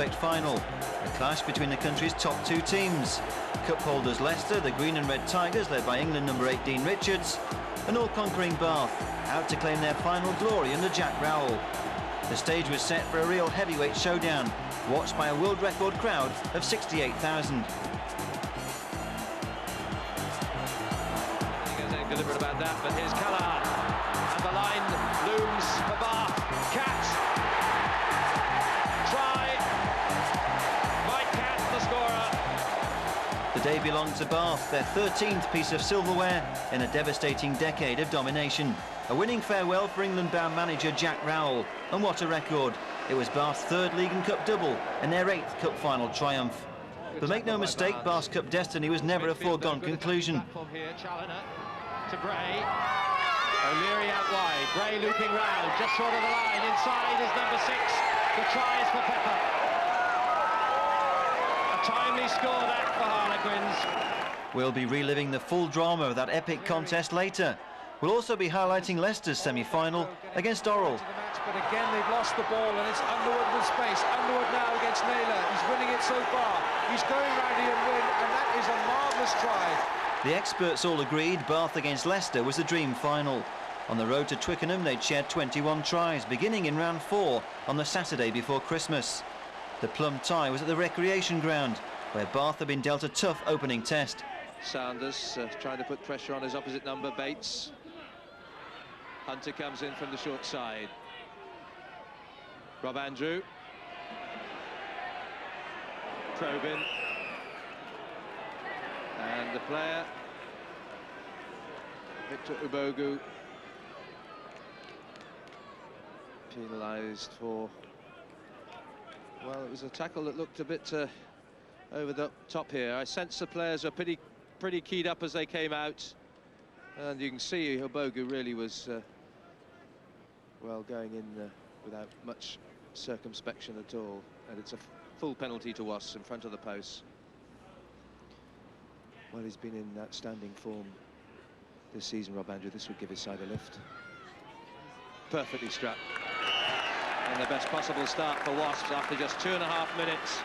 perfect final. A clash between the country's top two teams. Cup holders Leicester, the green and red Tigers, led by England number 8 Dean Richards, and all-conquering Bath, out to claim their final glory under Jack Rowell. The stage was set for a real heavyweight showdown, watched by a world record crowd of 68,000. Deliberate about that, but here's Callard, and the line looms for Bath. Cat, try, Mike Cat, the scorer. The day belonged to Bath, their 13th piece of silverware in a devastating decade of domination. A winning farewell for England-bound manager Jack Rowell, and what a record. It was Bath's third League and Cup double and their 8th Cup Final triumph. But make no mistake, Bath's Cup destiny was never a foregone conclusion. To Bray, O'Leary out wide, Bray looping round, just short of the line, inside is number 6, the try is for Pepper. A timely score that for Harlequins. We'll be reliving the full drama of that epic contest later. We'll also be highlighting Leicester's semi-final against Orrell. But again they've lost the ball and it's Underwood with space. Underwood now against Naylor, he's winning it so far, he's going round here and win, and that is a marvellous try. The experts all agreed Bath against Leicester was the dream final. On the road to Twickenham, they'd shared 21 tries, beginning in round 4 on the Saturday before Christmas. The plum tie was at the recreation ground, where Bath had been dealt a tough opening test. Sanders trying to put pressure on his opposite number, Bates. Hunter comes in from the short side. Rob Andrew. Probin. And the player, Victor Ubogu, penalised for, well, it was a tackle that looked a bit over the top here. I sense the players are pretty keyed up as they came out, and you can see Ubogu really was, well, going in without much circumspection at all, and it's a full penalty to Wasps in front of the post. Well, he's been in outstanding form this season, Rob Andrew. This would give his side a lift. Perfectly struck. And the best possible start for Wasps after just 2.5 minutes.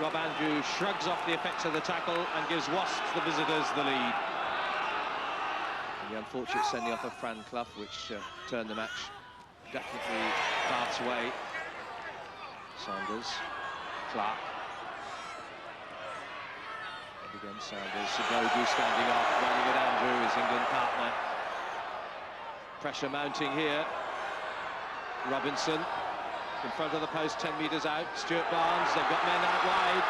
Rob Andrew shrugs off the effects of the tackle and gives Wasps, the visitors, the lead. And the unfortunate sending off of Fran Clough, which turned the match definitely Bath's way. Sanders, Clark. Again, Sanders, Ubogu standing off, running at Andrew, his England partner. Pressure mounting here. Robinson in front of the post, 10 metres out. Stuart Barnes, they've got men out wide.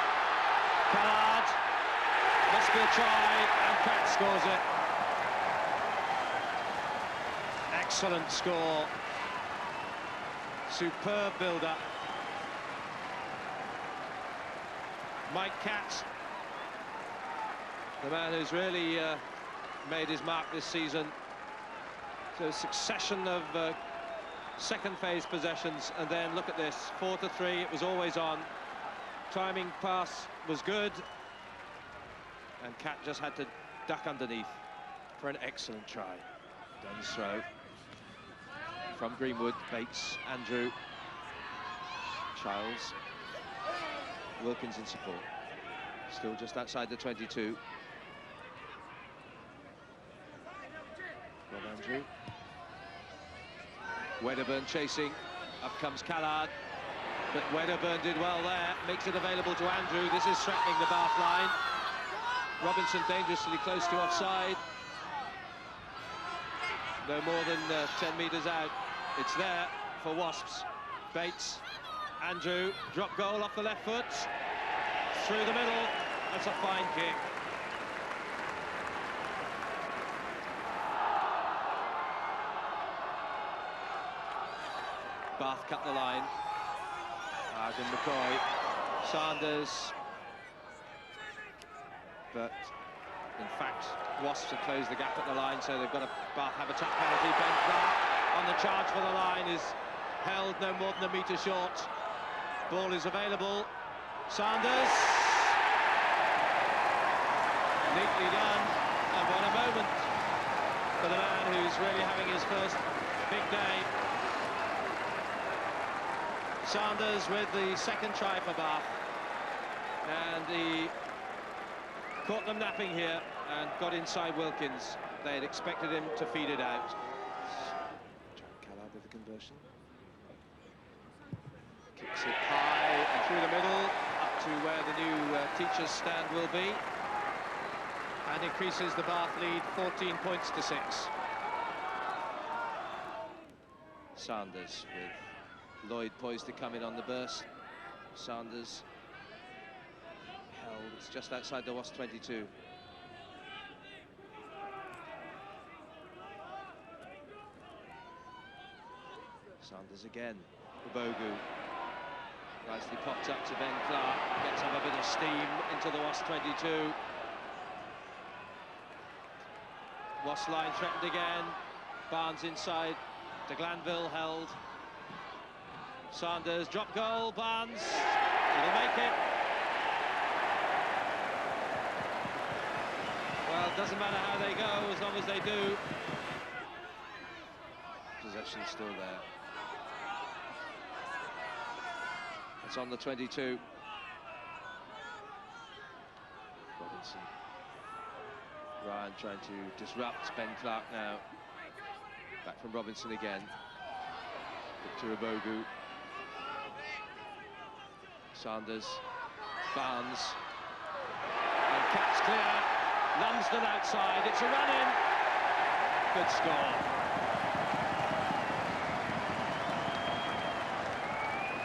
Callard, must be a try, and Pratt scores it. Excellent score. Superb build-up. Mike Cat, the man who's really made his mark this season. So a succession of second phase possessions, and then look at this, 4-3, it was always on. Timing pass was good, and Cat just had to duck underneath for an excellent try. Dunn's throw from Greenwood, Bates, Andrew, Childs, Wilkins in support. Still just outside the 22. Rob Andrew. Wedderburn chasing. Up comes Callard. But Wedderburn did well there. Makes it available to Andrew. This is threatening the Bath line. Robinson dangerously close to offside. No more than 10 metres out. It's there for Wasps. Bates. Andrew. Drop goal off the left foot. Through the middle. That's a fine kick. Bath cut the line. Arden McCoy, Sanders, but in fact Wasps have closed the gap at the line, so they've got a Bath have a tap penalty. Ben Clark on the charge for the line is held no more than a metre short. Ball is available. Sanders, neatly done, and what a moment for the man who's really having his first big day. Sanders with the second try for Bath, and he caught them napping here and got inside Wilkins. They had expected him to feed it out. Callard with the conversion. Kicks it high and through the middle, up to where the new teacher's stand will be, and increases the Bath lead 14 points to 6. Sanders with Lloyd poised to come in on the burst. Sanders held, it's just outside the Wasp 22. Sanders again, Bogu. Nicely popped up to Ben Clark, gets up a bit of steam into the Wasp 22. Wasp line threatened again. Barnes inside to Glanville, held. Sanders, drop goal, Barnes, it'll make it. Well, it doesn't matter how they go, as long as they do. Possession's still there. It's on the 22. Robinson. Ryan trying to disrupt Ben Clark now. Back from Robinson again. Victor Abogu. Sanders. Barnes. And catch clear. Lumsden outside. It's a run-in. Good score.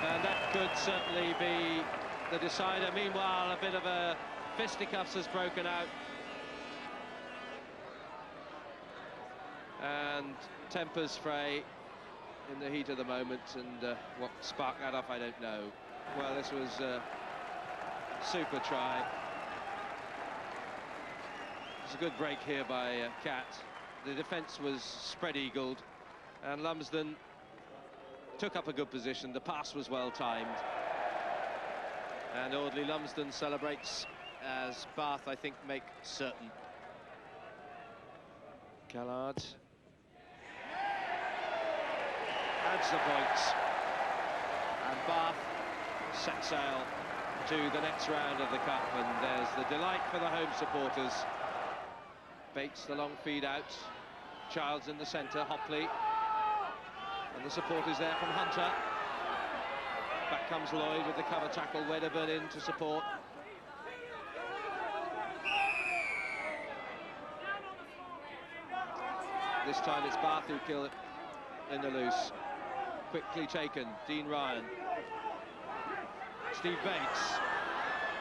And that could certainly be the decider. Meanwhile, a bit of a fisticuffs has broken out. And tempers fray in the heat of the moment, and what sparked that off, I don't know. Well, this was a super try. It's a good break here by Cat. The defence was spread-eagled, and Lumsden took up a good position. The pass was well timed, and Audley Lumsden celebrates as Bath, I think, make certain. Callard adds the points, and Bath set sail to the next round of the Cup, and there's the delight for the home supporters. Bates the long feed out, Childs in the centre, Hopley, and the supporters there from Hunter. Back comes Lloyd with the cover tackle, Wedderburn in to support. This time it's Bath who kill it in the loose. Quickly taken, Dean Ryan. Steve Bates.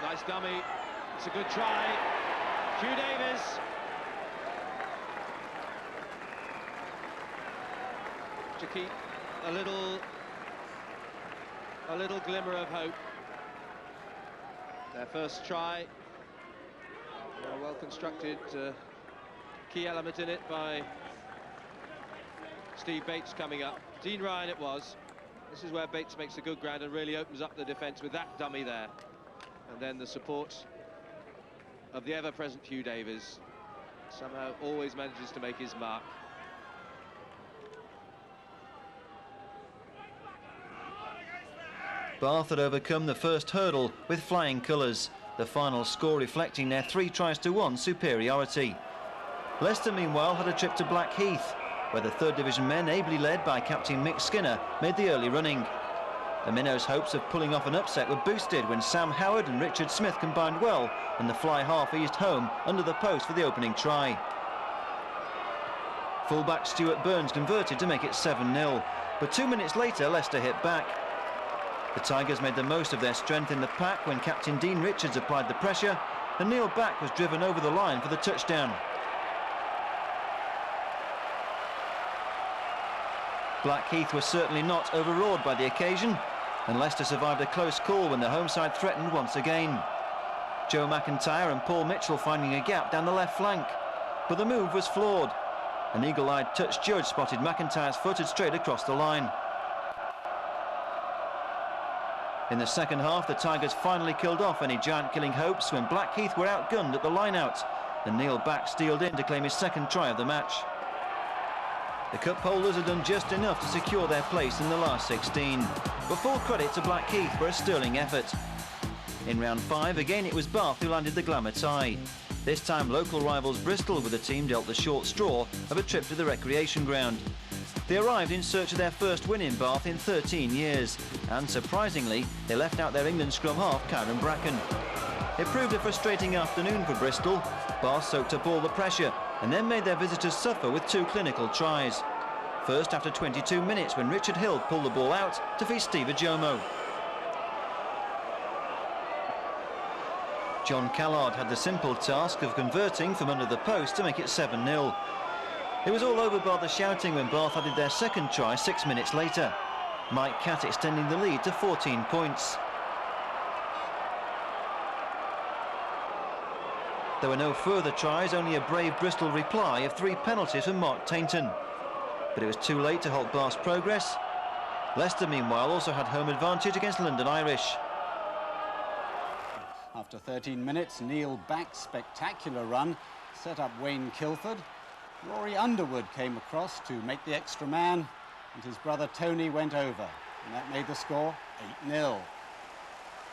Nice dummy. It's a good try. Hugh Davis. To keep a little glimmer of hope. Their first try. A well constructed key element in it by Steve Bates coming up. Dean Ryan it was. This is where Bates makes a good ground and really opens up the defence with that dummy there. And then the support of the ever-present Hugh Davies. Somehow always manages to make his mark. Bath had overcome the first hurdle with flying colours, the final score reflecting their 3-1 superiority. Leicester, meanwhile, had a trip to Blackheath, where the 3rd Division men, ably led by captain Mick Skinner, made the early running. The Minnows' hopes of pulling off an upset were boosted when Sam Howard and Richard Smith combined well, and the fly half eased home under the post for the opening try. Fullback Stuart Burns converted to make it 7-0, but 2 minutes later Leicester hit back. The Tigers made the most of their strength in the pack when captain Dean Richards applied the pressure, and Neil Back was driven over the line for the touchdown. Blackheath was certainly not overawed by the occasion, and Leicester survived a close call when the home side threatened once again. Joe McIntyre and Paul Mitchell finding a gap down the left flank, but the move was flawed. An eagle-eyed touch judge spotted McIntyre's footed straight across the line. In the second half, the Tigers finally killed off any giant-killing hopes when Blackheath were outgunned at the line-out, and Neil Back steeled in to claim his second try of the match. The cup holders had done just enough to secure their place in the last 16. But full credit to Blackheath for a sterling effort. In round 5, again it was Bath who landed the glamour tie. This time local rivals Bristol were the team dealt the short straw of a trip to the recreation ground. They arrived in search of their first win in Bath in 13 years, and surprisingly, they left out their England scrum half, Karen Bracken. It proved a frustrating afternoon for Bristol. Bath soaked up all the pressure and then made their visitors suffer with 2 clinical tries. First after 22 minutes when Richard Hill pulled the ball out to feed Steve Ajomo. John Callard had the simple task of converting from under the post to make it 7-0. It was all over bar the shouting when Bath added their second try 6 minutes later. Mike Catt extending the lead to 14 points. There were no further tries, only a brave Bristol reply of 3 penalties from Mark Tainton. But it was too late to halt Bath's progress. Leicester, meanwhile, also had home advantage against London Irish. After 13 minutes, Neil Back's spectacular run set up Wayne Kilford. Rory Underwood came across to make the extra man, and his brother Tony went over, and that made the score 8-0.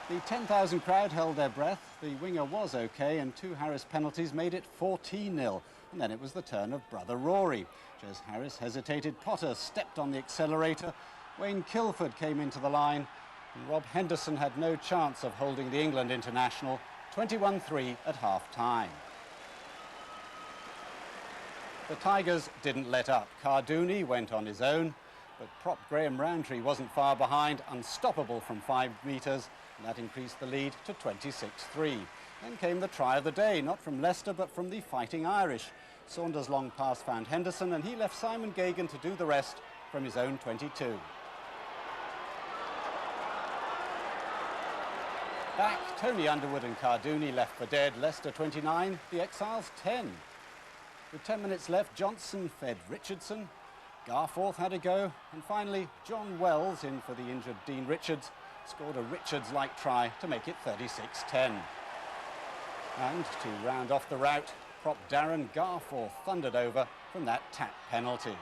The 10,000 crowd held their breath. The winger was okay, and 2 Harris penalties made it 14-0. And then it was the turn of brother Rory. Jez Harris hesitated, Potter stepped on the accelerator, Wayne Kilford came into the line, and Rob Henderson had no chance of holding the England international, 21-3 at half-time. The Tigers didn't let up. Cardooni went on his own, but prop Graham Rowntree wasn't far behind, unstoppable from 5 metres, and that increased the lead to 26-3. Then came the try of the day, not from Leicester, but from the Fighting Irish. Saunders' long pass found Henderson, and he left Simon Gagan to do the rest from his own 22. Back, Tony Underwood and Cardooni left for dead. Leicester 29, the Exiles 10. With 10 minutes left, Johnson fed Richardson. Garforth had a go, and finally John Wells, in for the injured Dean Richards, scored a Richards-like try to make it 36-10. And to round off the rout, prop Darren Garforth thundered over from that tap penalty.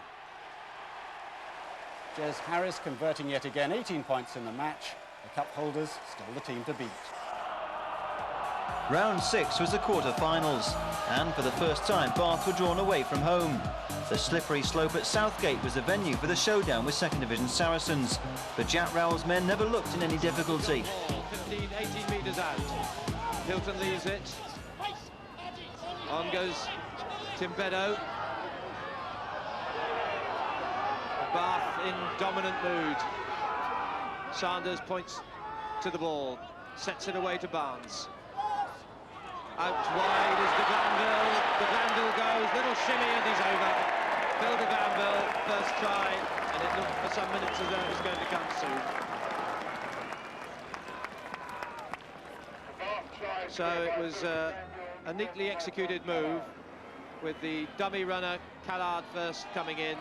Jez Harris converting yet again, 18 points in the match. The cup holders still the team to beat. Round 6 was the quarter-finals, and for the first time Bath were drawn away from home. The slippery slope at Southgate was the venue for the showdown with second division Saracens, but Jack Rowell's men never looked in any difficulty. 15, 18 metres out. Hilton leaves it. On goes Tim Beddoe. Bath in dominant mood. Sanders points to the ball, sets it away to Barnes. Out wide is de Glanville. De Glanville goes, little shimmy and he's over. Phil de Glanville, first try, and it looked for some minutes as though it was going to come soon. So it was a neatly executed move with the dummy runner Callard first coming in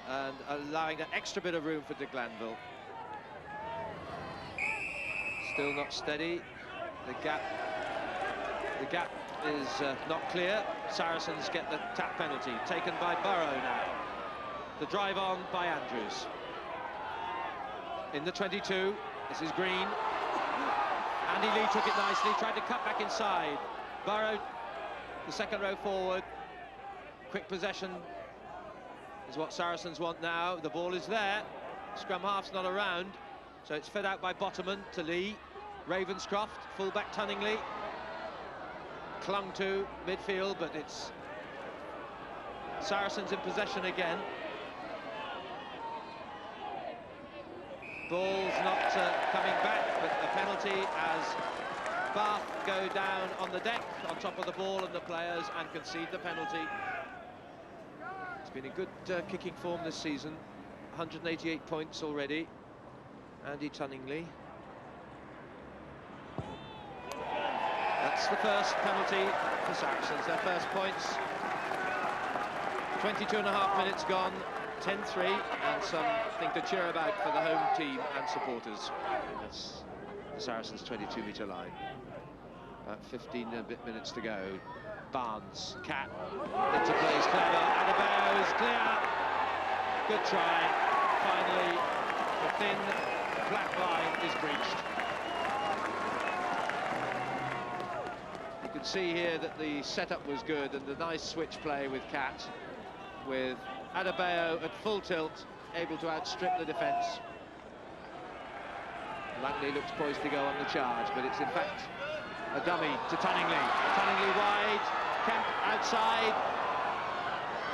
and allowing an extra bit of room for de Glanville. Still not steady. The gap is not clear. Saracens get the tap penalty taken by Burrow now. The drive on by Andrews. In the 22, this is Green. Andy Lee took it nicely, tried to cut back inside. Burrow, the second row forward. Quick possession is what Saracens want now. The ball is there. Scrum half's not around. So it's fed out by Bottomon to Lee. Ravenscroft, full-back Tunningley. Clung to midfield, but it's Saracens in possession again. Ball's not coming back, but a penalty as Bath go down on the deck, on top of the ball and the players, and concede the penalty. It's been in good kicking form this season. 188 points already. Andy Tunningley. That's the first penalty for Saracens, their first points. 22.5 minutes gone, 10-3, and something to cheer about for the home team and supporters. That's the Saracens' 22-metre line. About 15 and a bit minutes to go. Barnes, Catt, into play is clever. Adebayo is clear. Good try. Finally, the thin black line is breached. You can see here that the setup was good and the nice switch play with Cat, with Adebayo at full tilt, able to outstrip the defence. Langley looks poised to go on the charge, but it's in fact a dummy to Tunningley. Tunningley wide, Kemp outside,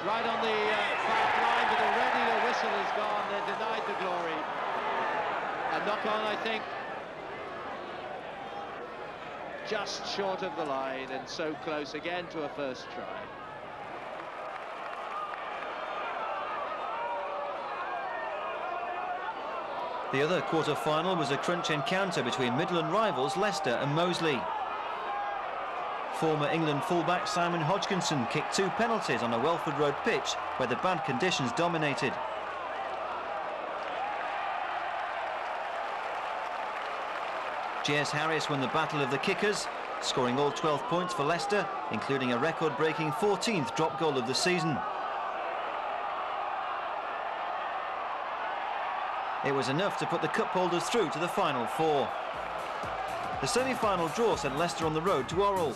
right on the back line, but already the whistle has gone. They're denied the glory. A knock-on, I think, just short of the line, and so close again to a first try. The other quarter-final was a crunch encounter between Midland rivals Leicester and Moseley. Former England fullback Simon Hodgkinson kicked 2 penalties on a Welford Road pitch where the bad conditions dominated. Jez Harris won the battle of the kickers, scoring all 12 points for Leicester, including a record-breaking 14th drop goal of the season. It was enough to put the cup holders through to the final 4. The semi-final draw sent Leicester on the road to Orrell.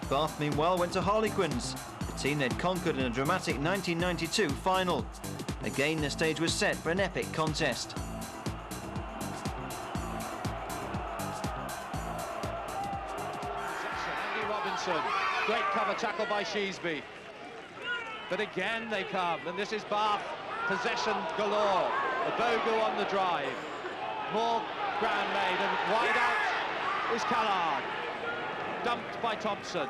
Bath, meanwhile, went to Harlequins, the team they'd conquered in a dramatic 1992 final. Again, the stage was set for an epic contest. Andy Robinson, great cover tackle by Sheesby. But again they come, and this is Bath, possession galore. Bogu on the drive. More ground made, and wide out is Callard. Dumped by Thompson.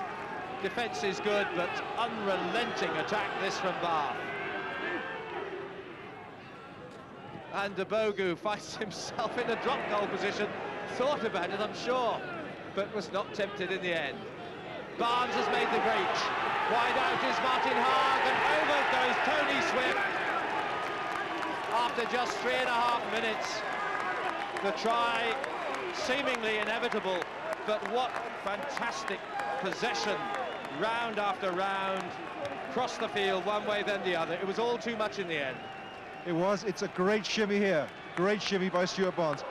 Defence is good, but unrelenting attack this from Bath. And Bogu finds himself in a drop goal position. Thought about it, I'm sure, but was not tempted in the end. Barnes has made the breach. Wide out is Martin Haag, and over goes Tony Swift. After just 3.5 minutes, the try seemingly inevitable, but what fantastic possession, round after round, across the field, one way then the other. It was all too much in the end. It was. It's a great shimmy here. Great shimmy by Stuart Barnes.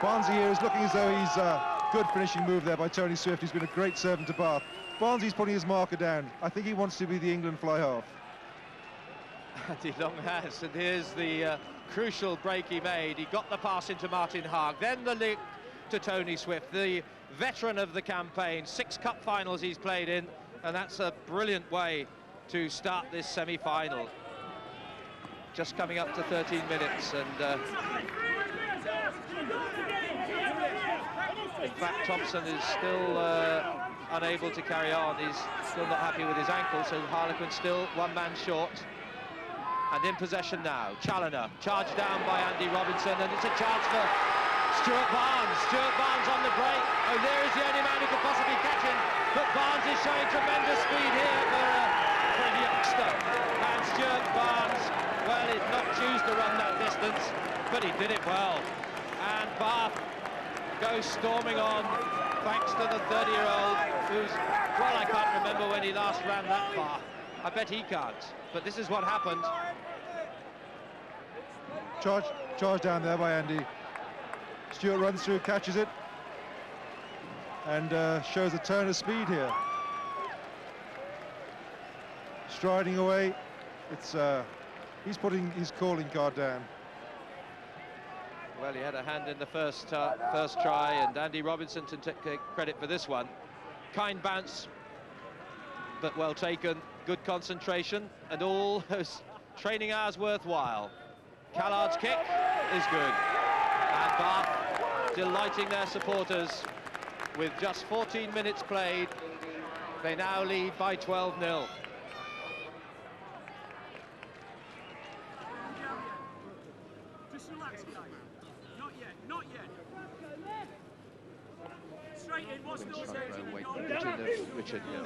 Barnsley here is looking as though he's a good finishing move there by Tony Swift. He's been a great servant to Bath. Barnsley's putting his marker down. I think he wants to be the England fly-half. And he long has, and here's the crucial break he made. He got the pass into Martin Haag, then the link to Tony Swift, the veteran of the campaign. 6 cup finals he's played in, and that's a brilliant way to start this semi-final. Just coming up to 13 minutes, and in fact Thompson is still unable to carry on. He's still not happy with his ankle, so Harlequin still 1 man short. And in possession now, Challoner, charged down by Andy Robinson, and it's a chance for Stuart Barnes. Stuart Barnes on the break. O'Leary is the only man who could possibly catch him, but Barnes is showing tremendous speed here for a youngster. And Stuart Barnes, well, he did not choose to run that distance, but he did it well. And Bath goes storming on, thanks to the 30-year-old, who's, well, I can't remember when he last ran that far. I bet he can't, but this is what happened. Charge down there by Andy. Stuart runs through, catches it, and shows a turn of speed here. Striding away. It's he's putting his calling card down. Well, he had a hand in the first try, and Andy Robinson to take credit for this one. Kind bounce, but well taken. Good concentration, and all those training hours worthwhile. Callard's kick is good, and Bath delighting their supporters with just 14 minutes played. They now lead by 12-0. Just relax, guys. Not yet, not yet. Straight in, what's Richard Hill,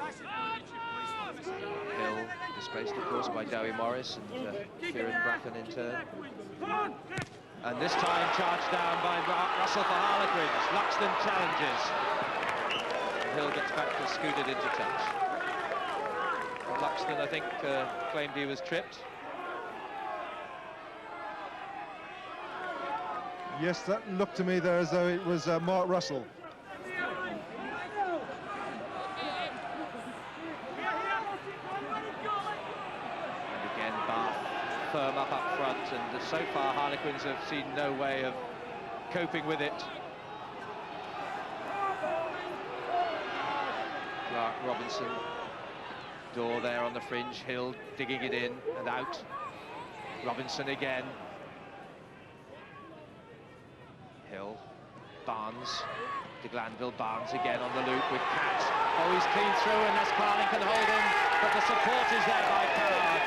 displaced of course by Dowie Morris, and Kieran Bracken in turn. And this time charged down by Russell for Harlequins. Luxton challenges. And Hill gets back to scooted into touch. And Luxton, I think, claimed he was tripped. Yes, that looked to me there as though it was Mark Russell. And again, Bath firm up front, and so far Harlequins have seen no way of coping with it. Clark, Robinson, Door there on the fringe, Hill digging it in and out. Robinson again. Hill, Barnes, de Glanville, Barnes again on the loop with Cat. Oh, he's clean through unless Carling can hold him, but the support is there by Callard,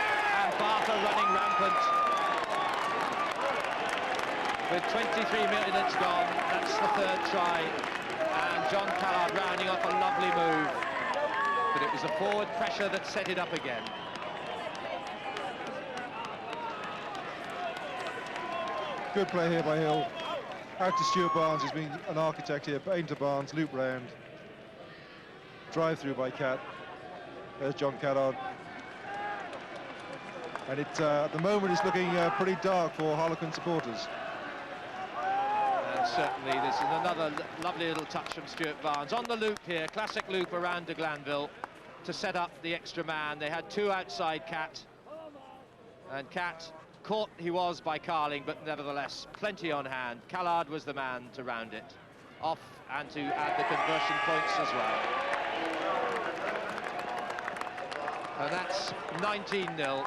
and Bath are running rampant. With 23 minutes gone, that's the third try, and John Callard rounding off a lovely move. But it was the forward pressure that set it up again. Good play here by Hill. Out to Stuart Barnes, who's been an architect here. Into Barnes, loop round. Drive through by Cat. There's John Callard. And it, at the moment, it's looking pretty dark for Harlequin supporters. And certainly, this is another lovely little touch from Stuart Barnes. On the loop here, classic loop around de Glanville to set up the extra man. They had two outside Cat. And Cat, caught he was by Carling, but nevertheless, plenty on hand. Callard was the man to round it off and to add the conversion points as well. And that's 19-0.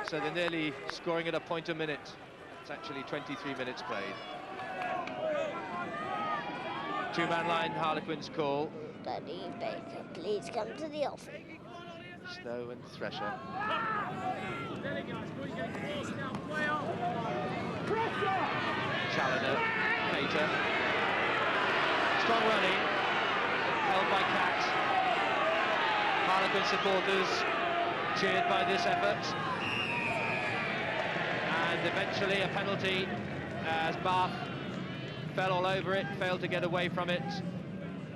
So they're nearly scoring at a point a minute. It's actually 23 minutes played. Two-man line, Harlequins call. Daddy Baker, please come to the office. Snow and Thresher. Challoner, Pater. Strong running, held by Cat. Harlequin supporters cheered by this effort. And eventually a penalty as Bath fell all over it, failed to get away from it,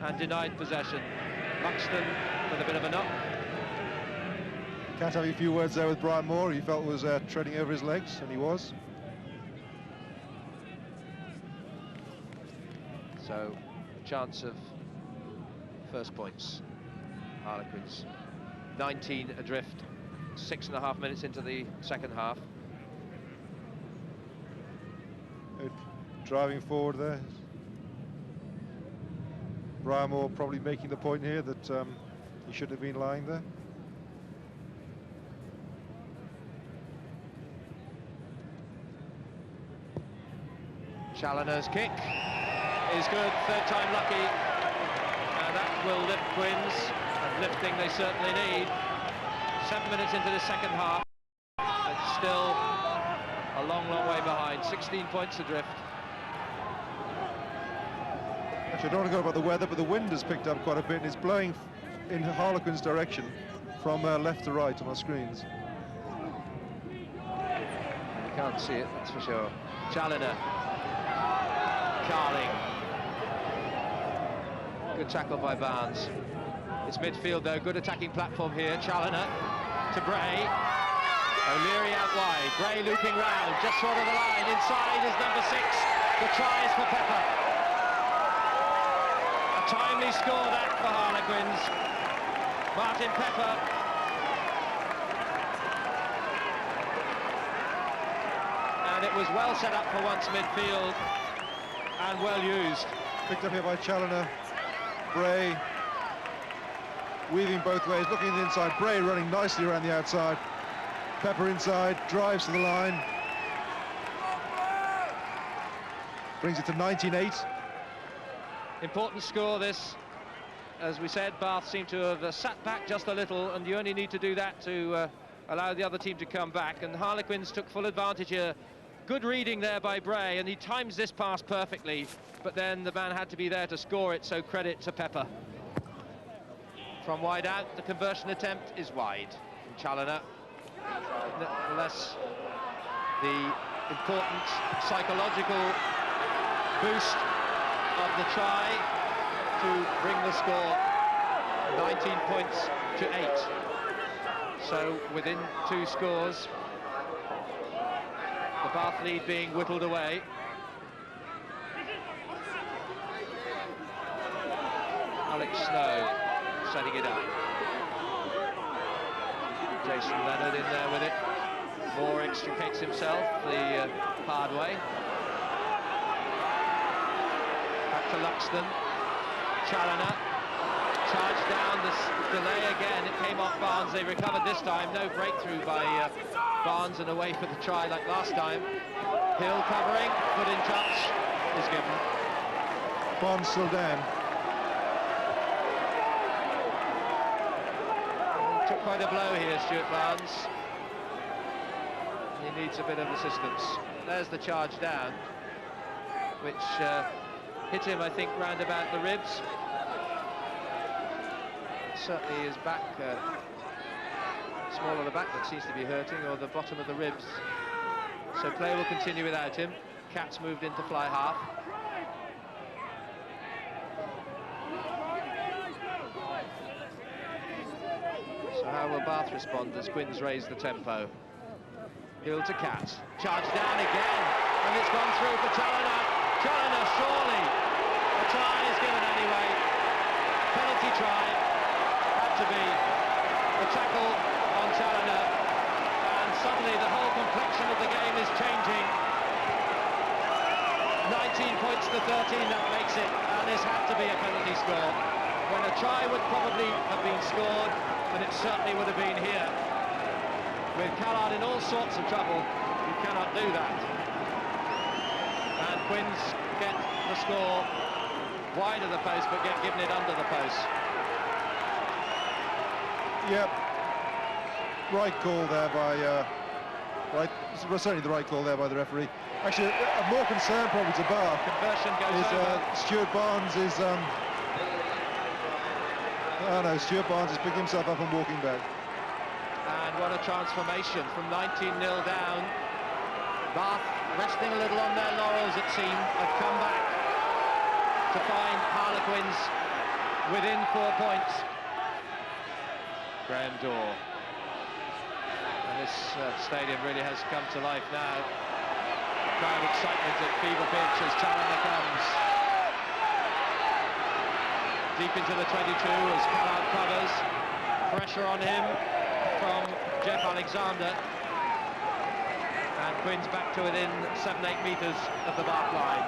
and denied possession. Buxton with a bit of a knock. Cat having a few words there with Brian Moore, he felt was treading over his legs, and he was. So, chance of first points. Harlequins 19 adrift, 6.5 minutes into the second half. Driving forward there. Brian Moore probably making the point here that he should have been lying there. Challoner's kick is good, third time lucky, and that will lift Quins, and lifting they certainly need. 7 minutes into the second half, and still a long, long way behind, 16 points adrift. Actually, I don't want to go about the weather, but the wind has picked up quite a bit and it's blowing in Harlequin's direction from left to right on our screens. You can't see it, that's for sure. Challoner. Carling. Good tackle by Barnes. It's midfield though, good attacking platform here. Challoner to Bray. O'Leary out wide. Bray looping round, just short of the line. Inside is number 6. The try is for Pepper. A timely score that for Harlequins. Martin Pepper. And it was well set up for once midfield. And well used. Picked up here by Challoner. Bray weaving both ways, looking at the inside. Bray running nicely around the outside. Pepper inside, drives to the line. Brings it to 19-8. Important score this. As we said, Bath seemed to have sat back just a little, and you only need to do that to allow the other team to come back. And Harlequins took full advantage here. Good reading there by Bray, and he times this pass perfectly, but then the man had to be there to score it, so credit to Pepper. From wide out, the conversion attempt is wide from Challoner. Nevertheless, the important psychological boost of the try to bring the score 19 points to 8. So within 2 scores, the Bath lead being whittled away. Alex Snow setting it up. Jason Leonard in there with it. Moore extricates himself the hard way. Back to Luxton. Challoner. Charged down, this delay again. It came off Barnes. They recovered this time. No breakthrough by Barnes, and away for the try like last time. Hill covering, foot in touch is given. Barnes still down. He took quite a blow here, Stuart Barnes. He needs a bit of assistance. There's the charge down, which hit him, I think, round about the ribs. Certainly his back, small of the back that seems to be hurting, or the bottom of the ribs. So play will continue without him. Cats moved into fly half. So how will Bath respond as Quins raise the tempo? Hill to Cats. Charge down again, and it's gone through for Challoner. Challoner, surely. The try is given anyway. Penalty try. To be a tackle on Challoner, and suddenly the whole complexion of the game is changing. 19 points to 13, that makes it, and this had to be a penalty score. When a try would probably have been scored, but it certainly would have been here. With Callard in all sorts of trouble, you cannot do that. And Quins get the score wide of the post, but get given it under the post. Yep, right call there by, certainly the right call there by the referee. Actually, a more concern probably to Bath. Conversion goes over. Stuart Barnes is, Stuart Barnes is picking himself up and walking back. And what a transformation from 19-0 down. Bath, resting a little on their laurels, it seemed, have come back to find Harlequins within 4 points. Graham Dorr. And this stadium really has come to life now. Crowd excitement at fever pitch as Challoner comes. Deep into the 22 as Callard covers. Pressure on him from Jeff Alexander. And Quins back to within 7-8 metres of the Bath line.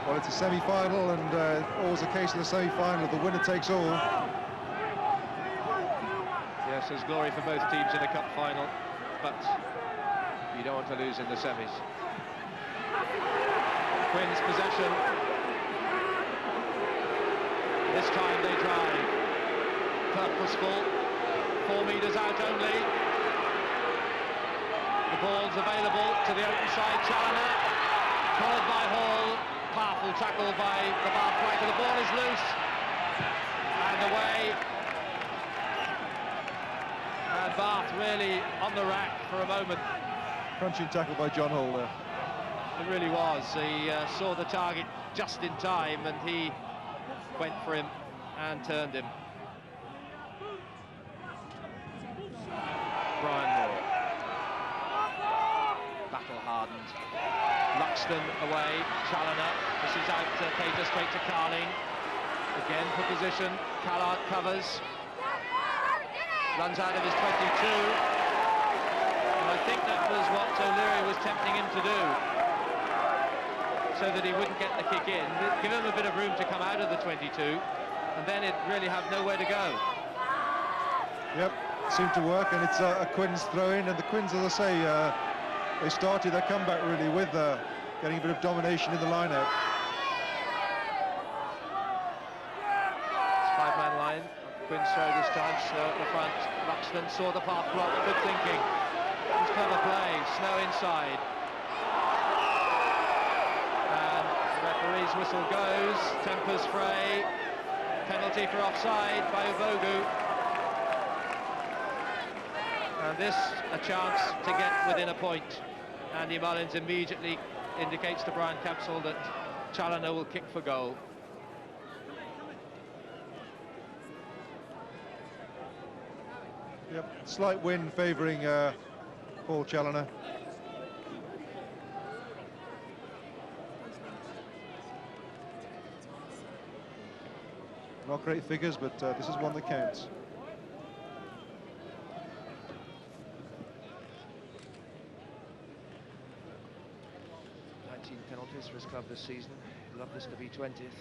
Well, it's a semi-final, and always a case of the semi-final, the winner takes all. Yes, there's glory for both teams in a cup final, but you don't want to lose in the semis. Quins possession. This time they drive. Purposeful. 4 metres out only. The ball's available to the open side. Challoner, collared by Hall. Powerful tackle by the Bath flanker. The ball is loose and away, and Bath really on the rack for a moment. Crunching tackle by John Hall there. It really was. He saw the target just in time, and he went for him and turned him. Brian Moore, battle hardened. Luxton away, Challoner, this is out, Pater straight to Carling, again for position, Callard covers, runs out of his 22, and I think that was what O'Leary was tempting him to do, so that he wouldn't get the kick in, give him a bit of room to come out of the 22, and then it'd really have nowhere to go. Yep, seemed to work, and it's a Quins throw-in, and the Quins, as I say, they started their comeback really with getting a bit of domination in the line-out. It's five-man line. Quins throw this time. Snow at the front. Luxton saw the path block. Good thinking. It's clever play. Snow inside. And the referee's whistle goes. Tempers fray. Penalty for offside by Ubogu. And this a chance to get within a point. Andy Mullins immediately indicates to Brian Capsule that Challoner will kick for goal. Yep, slight wind favouring Paul Challoner. Not great figures, but this is one that counts. 19 penalties for his club this season. He'd love this to be 20th.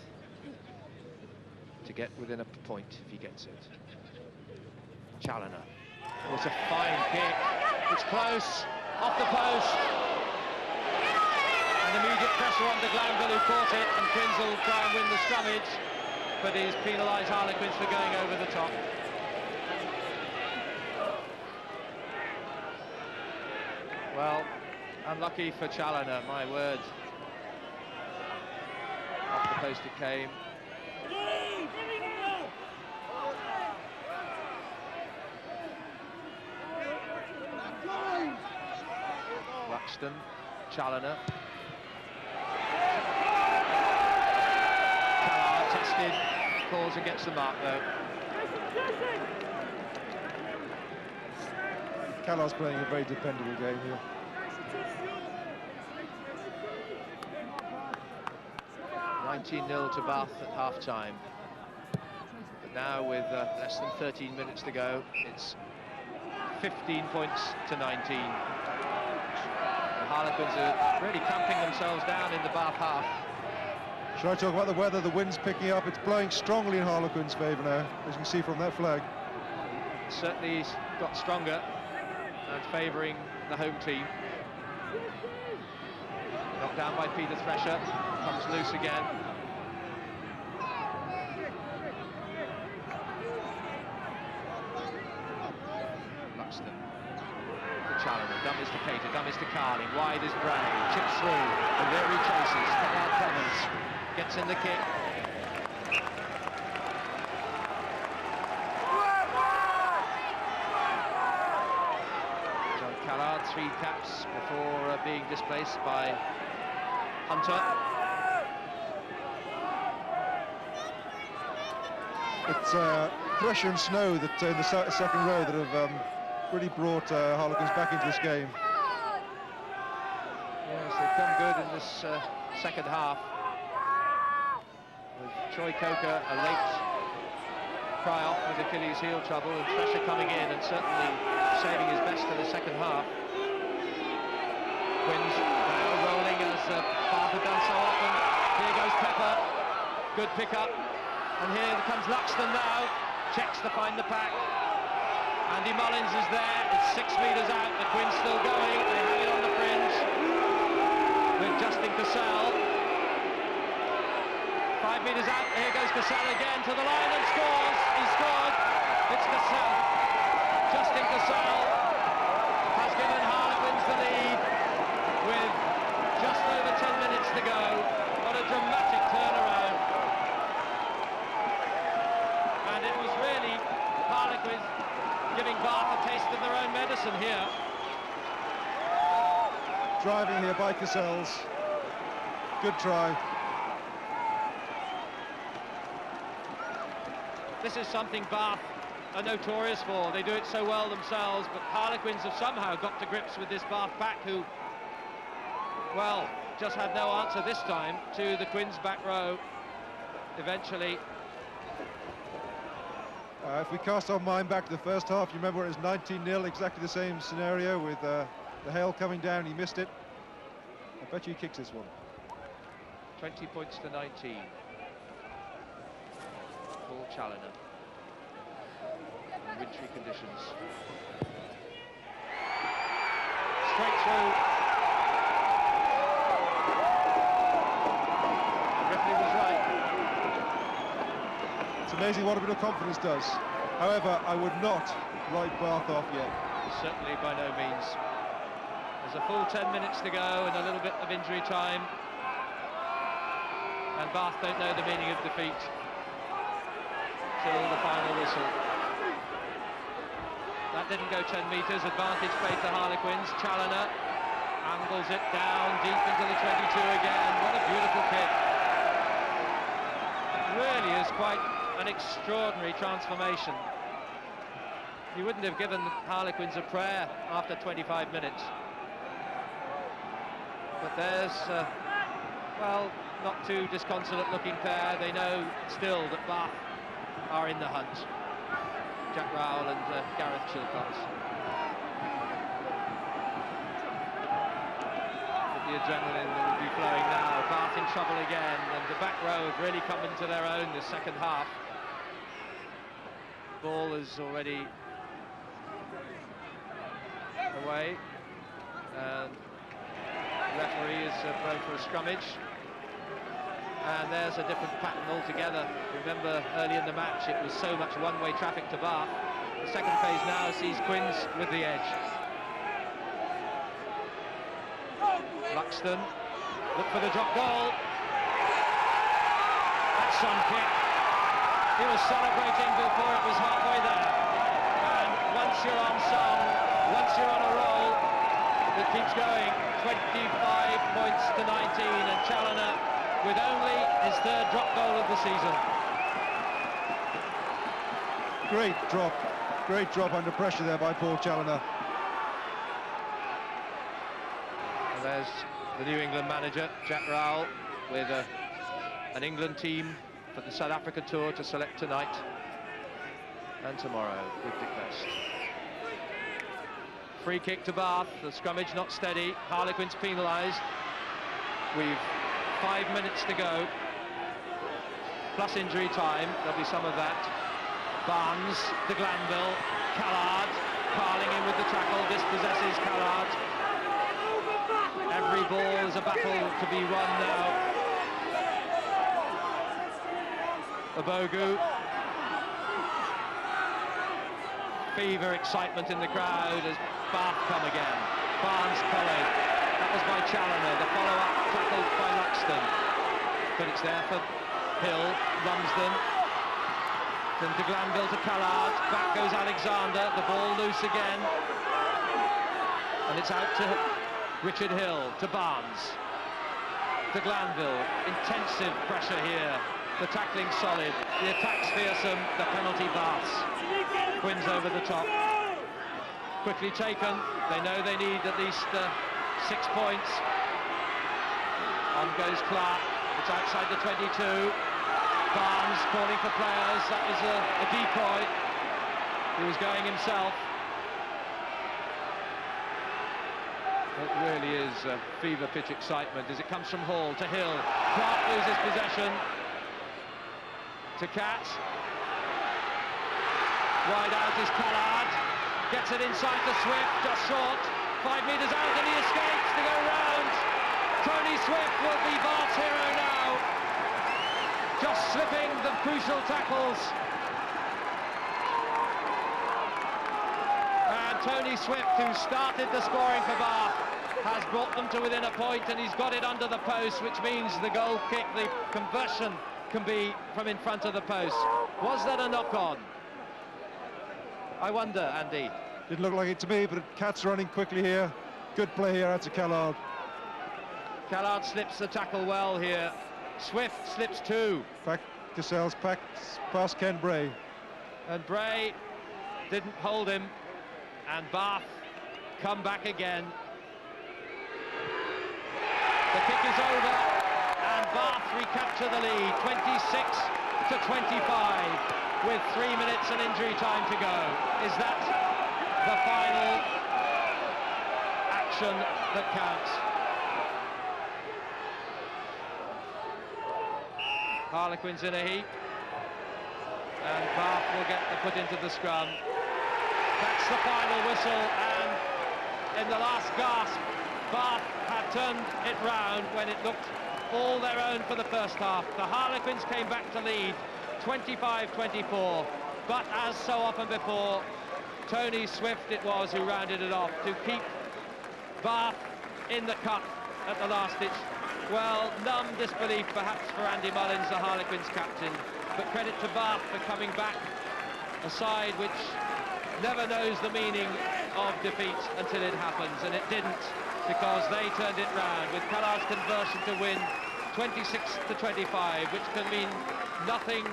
To get within a point if he gets it. Challoner. Oh, it's a fine kick. It's close. Off the post. And immediate pressure on de Glanville, who caught it, and Quins will try and win the scrummage, but he's penalised Harlequins for going over the top. Well, unlucky for Challoner, my word. Off the post it came. Ruxton, Challoner. Callard tested, calls and gets the mark though. Callard's playing a very dependable game here. (19-0) to Bath at half-time. But now with less than 13 minutes to go, it's 15 points to 19. Harlequins are really clamping themselves down in the Bath half. Should I talk about the weather? The wind's picking up. It's blowing strongly in Harlequins' favour now, as you can see from that flag. Certainly he's got stronger and favouring the home team. Knocked down by Peter Thresher, comes loose again. Luxton. Challoner, dummies to Cater, dummies to Carling, wide is Bray, chips through, and there he chases, Callard covers, gets in the kick. John Callard, 3 caps before being displaced by Hunter. It's Thresher and Snow that in the second row that have really brought Harlequins back into this game. Yes, they've come good in this second half. With Troy Coker a late cry off with Achilles heel trouble, and Thresher coming in and certainly saving his best for the second half. Quins now rolling as Bath have done so often. Here goes Pepper, good pick up, and here comes Luxton now, checks to find the pack. Andy Mullins is there, it's 6 metres out, the Quins still going, they hang it on the fringe with Justin Cassell. 5 metres out, here goes Cassell again to the line and scores, he scored, it's Cassell. Justin Cassell has given Harlequins the lead with just over 10 minutes to go. What a dramatic turnaround. And it was really Harlequins giving Bath a taste of their own medicine here. Driving here by Cassells. Good try. This is something Bath are notorious for. They do it so well themselves, but Harlequins have somehow got to grips with this Bath pack who, well, just had no answer this time to the Quins back row. Eventually. If we cast our mind back to the first half, you remember it was 19-0, exactly the same scenario with the hail coming down, he missed it. I bet you he kicks this one. 20 points to 19. Paul Challoner. In wintry conditions. Straight through. The referee was right. It's amazing what a bit of confidence does. However, I would not write Bath off yet. Certainly by no means. There's a full 10 minutes to go and a little bit of injury time. And Bath don't know the meaning of defeat till the final whistle. That didn't go 10 metres, advantage played to Harlequins. Challoner angles it down deep into the 22 again. What a beautiful kick. It really is quite an extraordinary transformation. You wouldn't have given Harlequins a prayer after 25 minutes. But there's, well, not too disconsolate looking pair. They know still that Bath are in the hunt. Jack Rowell and Gareth Chilcots. But the adrenaline will be flowing now. Bath in trouble again, and the back row have really come into their own this second half. Ball is already away, and the referee is blown for a scrummage. And there's a different pattern altogether. Remember, early in the match, it was so much one-way traffic to Bath. The second phase now sees Quins with the edge. Luxton, look for the drop goal. That's some kick. He was celebrating before it was halfway there. And once you're on song, once you're on a roll, it keeps going. 25 points to 19, and Challoner with only his third drop goal of the season. Great drop under pressure there by Paul Challoner. And there's the New England manager, Jack Rowell, with an England team for the South African tour to select tonight and tomorrow with Dick Best. Free kick to Bath, the scrummage not steady, Harlequins penalised. We've 5 minutes to go, plus injury time. There'll be some of that. Barnes to Glanville, Callard, Carling in with the tackle, dispossesses Callard. Every ball is a battle to be won now. Abogu. Fever, excitement in the crowd as Bath come again. Barnes collared. That was by Challoner. The follow-up tackled by Luxton. But it's there for Hill, runs them. Then to Glanville to Callard. Back goes Alexander. The ball loose again. And it's out to Richard Hill, to Barnes. To Glanville. Intensive pressure here. The tackling solid. The attack's fearsome. The penalty Baths. Quins over the top. Quickly taken. They know they need at least 6 points. On goes Clark. It's outside the 22. Barnes calling for players. That was a decoy. He was going himself. It really is fever pitch excitement as it comes from Hall to Hill. Clark loses possession to Cat. Wide out is Callard. Gets it inside to Swift, just short. 5 metres out and he escapes to go round. Tony Swift will be Bath's hero now. Just slipping the crucial tackles. And Tony Swift, who started the scoring for Bath, has brought them to within a point, and he's got it under the post, which means the goal kick, the conversion, can be from in front of the post. Was that a knock-on? I wonder, Andy. Didn't look like it to me, but Cat's running quickly here. Good play here out to Callard. Callard slips the tackle well here. Swift slips too. Back Cassell's past Ken Bray. And Bray didn't hold him. And Bath come back again. The kick is over. And Bath recapture the lead. 26-25. With 3 minutes and injury time to go. Is that the final action that counts? Harlequins in a heap. And Bath will get the put into the scrum. That's the final whistle, and in the last gasp, Bath had turned it round when it looked all their own for the first half. The Harlequins came back to lead 25-24, but as so often before, Tony Swift it was who rounded it off to keep Bath in the cup at the last ditch. Well, numb disbelief perhaps for Andy Mullins, the Harlequins captain, but credit to Bath for coming back, a side which never knows the meaning of defeat until it happens, and it didn't, because they turned it round with Callard's conversion to win 26-25, which can mean nothing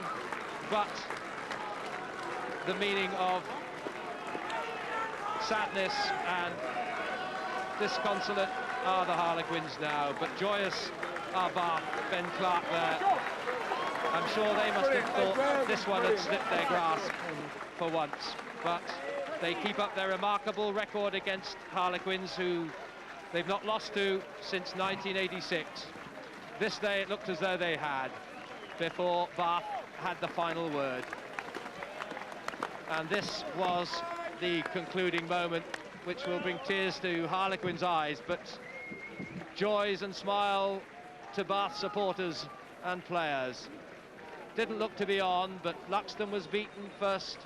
but the meaning of sadness and disconsolate are the Harlequins now, but joyous are Bath, Ben Clark there. I'm sure they must have thought this one had slipped their grasp for once, but they keep up their remarkable record against Harlequins, who they've not lost to since 1986. This day it looked as though they had, before Bath had the final word. And this was the concluding moment, which will bring tears to Harlequins' eyes, but joys and smile to Bath supporters and players. Didn't look to be on, but Luxton was beaten first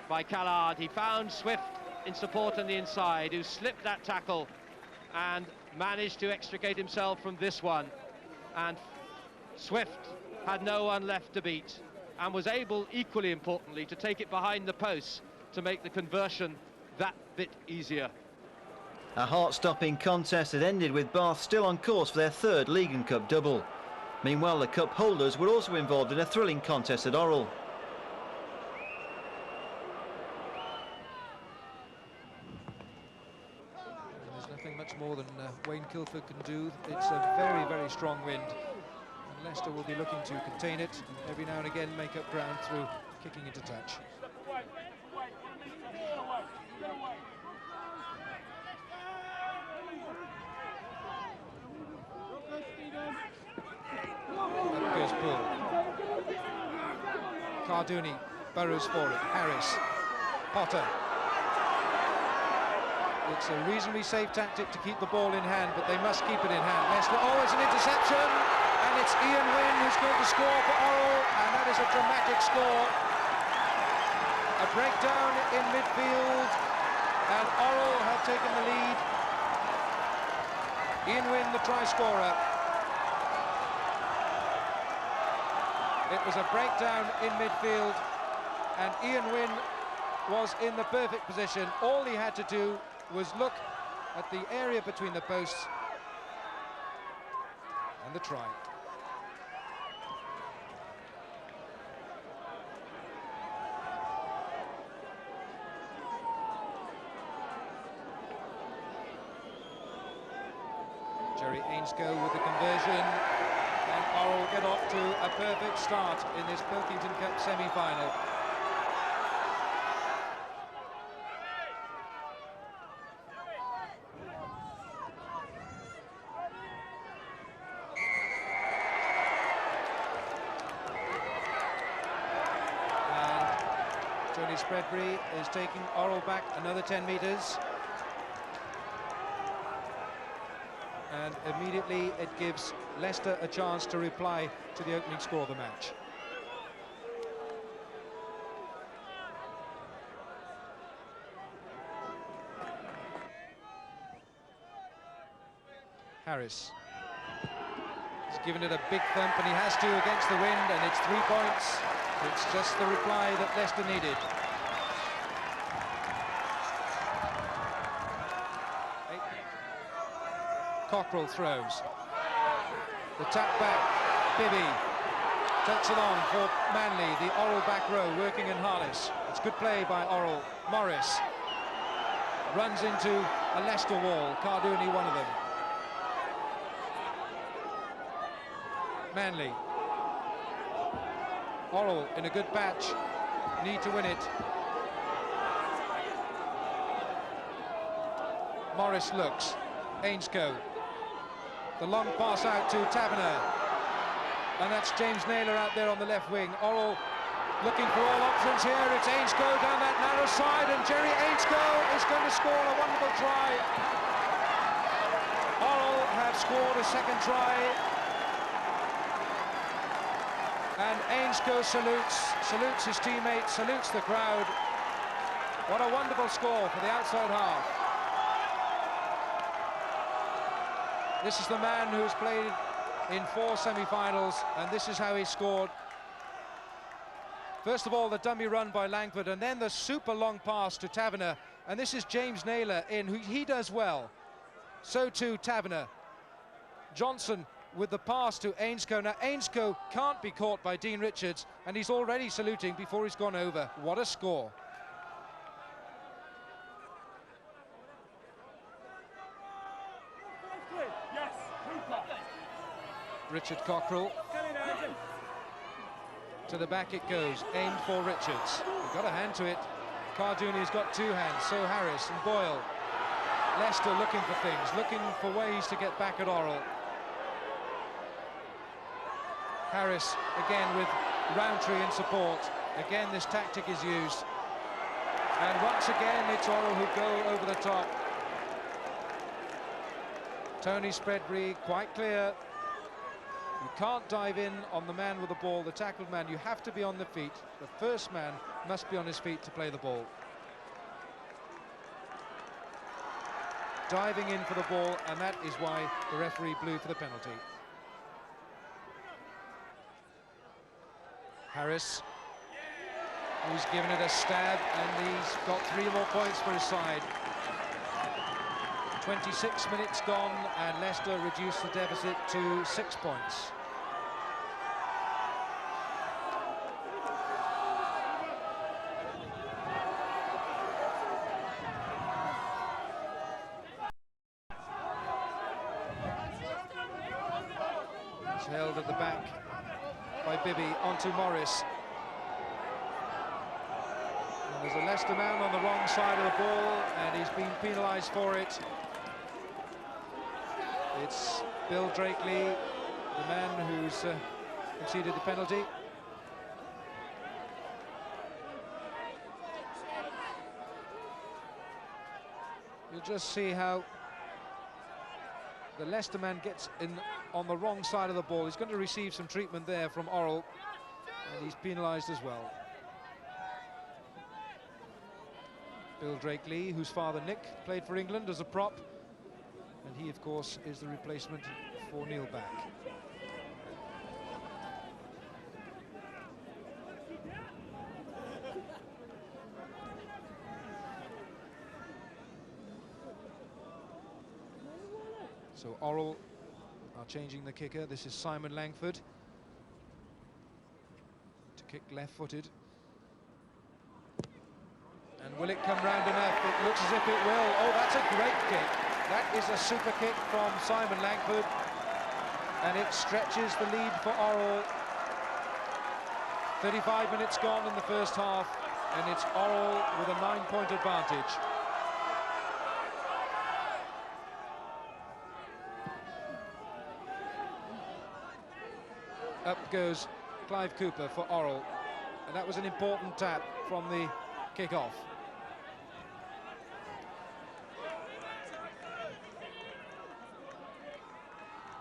by Callard. He found Swift in support on the inside, who slipped that tackle and managed to extricate himself from this one. And Swift had no one left to beat and was able, equally importantly, to take it behind the posts to make the conversion that bit easier. A heart-stopping contest that ended with Bath still on course for their third League and Cup double. Meanwhile, the cup holders were also involved in a thrilling contest at Orrell. There's nothing much more than Wayne Kilford can do. It's a very, very strong wind. And Leicester will be looking to contain it and every now and again make up ground through kicking into touch. Up goes Bull. Cardooni burrows for it. Harris. Potter. It's a reasonably safe tactic to keep the ball in hand, but they must keep it in hand. Leicester, oh, it's an interception, and it's Ian Wynne who's going to score for Orrell, and that is a dramatic score. A breakdown in midfield, and Orrell have taken the lead. Ian Wynne, the try scorer. It was a breakdown in midfield, and Ian Wynne was in the perfect position. All he had to do was look at the area between the posts and the try. Jerry Ainscough with the conversion, and Orrell get off to a perfect start in this Pilkington Cup semi-final. Spreadbury is taking Orrell back another 10 metres. And immediately it gives Leicester a chance to reply to the opening score of the match. Harris. He's given it a big thump, and he has to against the wind, and it's 3 points. It's just the reply that Leicester needed. Cockrell throws. The tap back, Bibby takes it on for Manley, the Orrell back row working in Harness. It's good play by Orrell. Morris runs into a Leicester wall, Cardooni one of them. Manley. Orrell in a good patch, need to win it. Morris looks, Ainscough. The long pass out to Taverner, and that's James Naylor out there on the left wing. Orrell looking for all options here. It's Ainscough down that narrow side, and Jerry Ainscough is going to score a wonderful try. Orrell have scored a second try, and Ainscough salutes his teammates, salutes the crowd. What a wonderful score for the outside half. This is the man who's played in 4 semi-finals, and this is how he scored. First of all, the dummy run by Langford, and then the super long pass to Taverner. And this is James Naylor in, who he does well. So too Taverner. Johnson with the pass to Ainscough. Now Ainscough can't be caught by Dean Richards, and he's already saluting before he's gone over. What a score. Richard Cockrell. To the back it goes, aimed for Richards. He got a hand to it. Cardooni's got two hands, so Harris and Boyle. Leicester looking for things, looking for ways to get back at Orrell. Harris again with Roundtree in support. Again this tactic is used. And once again it's Orrell who go over the top. Tony Spreadbury quite clear. You can't dive in on the man with the ball, the tackled man. You have to be on the feet. The first man must be on his feet to play the ball. Diving in for the ball, and that is why the referee blew for the penalty. Harris, who's given it a stab, and he's got 3 more points for his side. 26 minutes gone, and Leicester reduced the deficit to 6 points. It's held at the back by Bibby onto Morris. And there's a Leicester man on the wrong side of the ball, and he's been penalised for it. It's Bill Drakeley, the man who's conceded the penalty. You'll just see how the Leicester man gets in on the wrong side of the ball. He's going to receive some treatment there from Orrell, and he's penalised as well. Bill Drakeley, whose father Nick played for England as a prop, and he of course is the replacement for Neil Back. So Orrell are changing the kicker. This is Simon Langford to kick left-footed. And will it come round enough? It looks as if it will. Oh, that's a great kick. That is a super kick from Simon Langford, and it stretches the lead for Orrell. 35 minutes gone in the first half, and it's Orrell with a 9-point advantage. Up goes Clive Cooper for Orrell, and that was an important tap from the kick-off.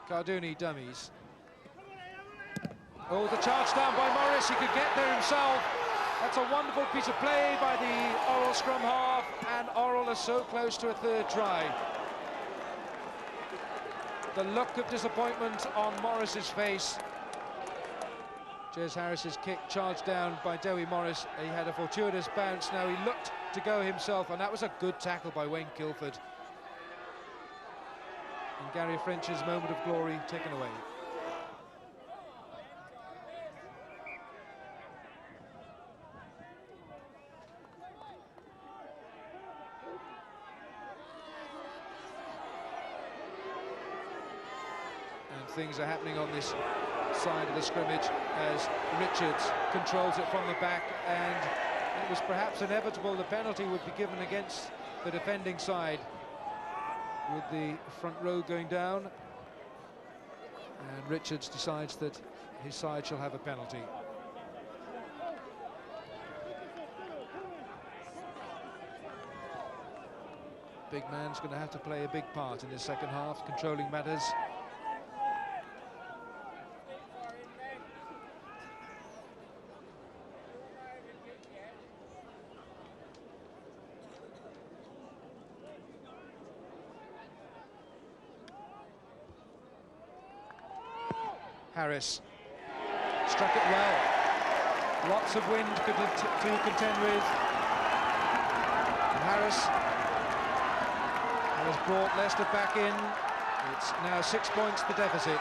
Cardooni dummies. Oh, the charge down by Morris. He could get there himself. That's a wonderful piece of play by the Orrell scrum half, and Orrell is so close to a third try. The look of disappointment on Morris's face. Jez Harris's kick charged down by Dewi Morris. He had a fortuitous bounce. Now he looked to go himself, and that was a good tackle by Wayne Kilford. And Gary French's moment of glory taken away. And things are happening on this side of the scrimmage as Richards controls it from the back, and it was perhaps inevitable the penalty would be given against the defending side, with the front row going down, and Richards decides that his side shall have a penalty. Big man's going to have to play a big part in the second half, controlling matters. Harris struck it well. Lots of wind to contend with. And Harris has brought Leicester back in. It's now 6 points the deficit.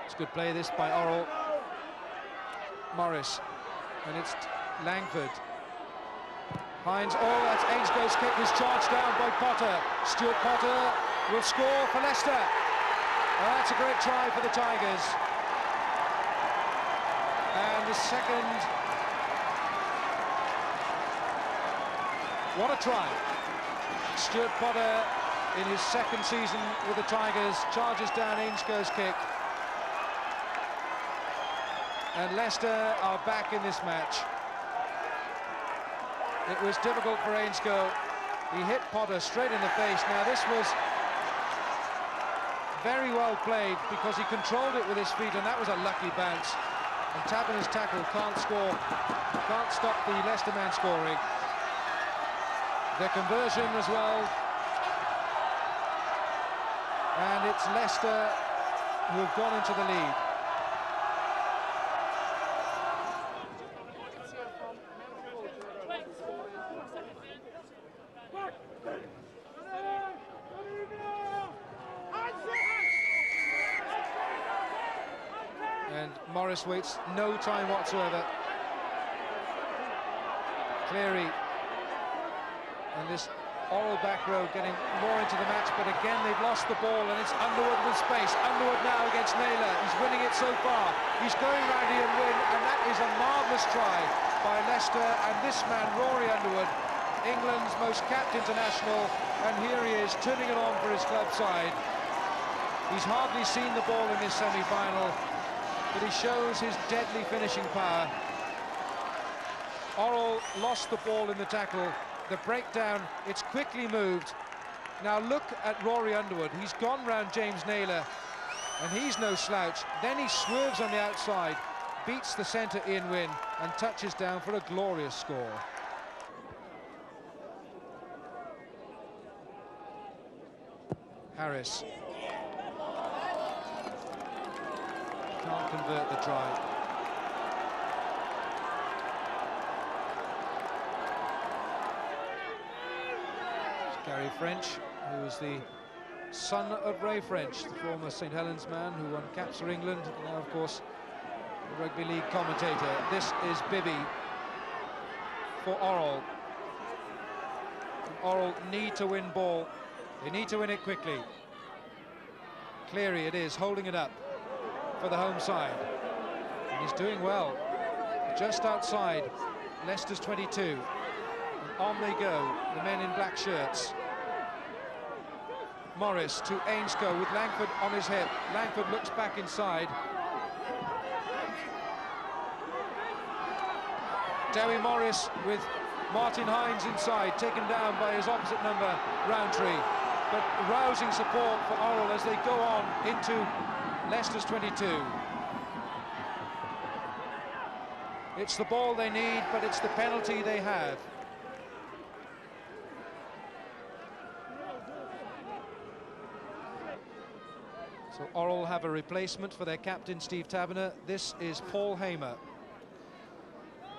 It's good play this by Orrell. Morris, and it's Langford. Hines, oh, that's Ainsco's kick is charged down by Potter. Stuart Potter will score for Leicester. Oh, that's a great try for the Tigers. And the second... What a try. Stuart Potter, in his second season with the Tigers, charges down Ainsco's kick. And Leicester are back in this match. It was difficult for Ainscoe. He hit Potter straight in the face. Now this was very well played because he controlled it with his feet, and that was a lucky bounce. And Taberner's tackle can't score, can't stop the Leicester man scoring. The conversion as well. And it's Leicester who have gone into the lead. And Morris waits no time whatsoever. Cleary and this Orrell back row getting more into the match, but again they've lost the ball, and it's Underwood with space. Underwood now against Naylor. He's winning it so far. He's going round Ian Wynne, and that is a marvellous try by Leicester. And this man, Rory Underwood, England's most capped international, and here he is turning it on for his club side. He's hardly seen the ball in this semi-final, but he shows his deadly finishing power. Orrell lost the ball in the tackle. The breakdown, it's quickly moved. Now look at Rory Underwood. He's gone round James Naylor, and he's no slouch. Then he swerves on the outside, beats the centre Ian Wynne, and touches down for a glorious score. Harris can't convert the try. Gary French, who is the son of Ray French, the former St Helens man who won caps for England, and now, of course, the rugby league commentator. This is Bibby for Orrell. Orrell need to win ball. They need to win it quickly. Cleary it is, holding it up for the home side. And he's doing well. Just outside Leicester's 22. And on they go, the men in black shirts. Morris to Ainscoe with Langford on his hip. Langford looks back inside. Dewi Morris with Martin Hines inside, taken down by his opposite number, Roundtree. But rousing support for Orrell as they go on into Leicester's 22. It's the ball they need, but it's the penalty they have. So Orrell have a replacement for their captain, Steve Taberner. This is Paul Hamer,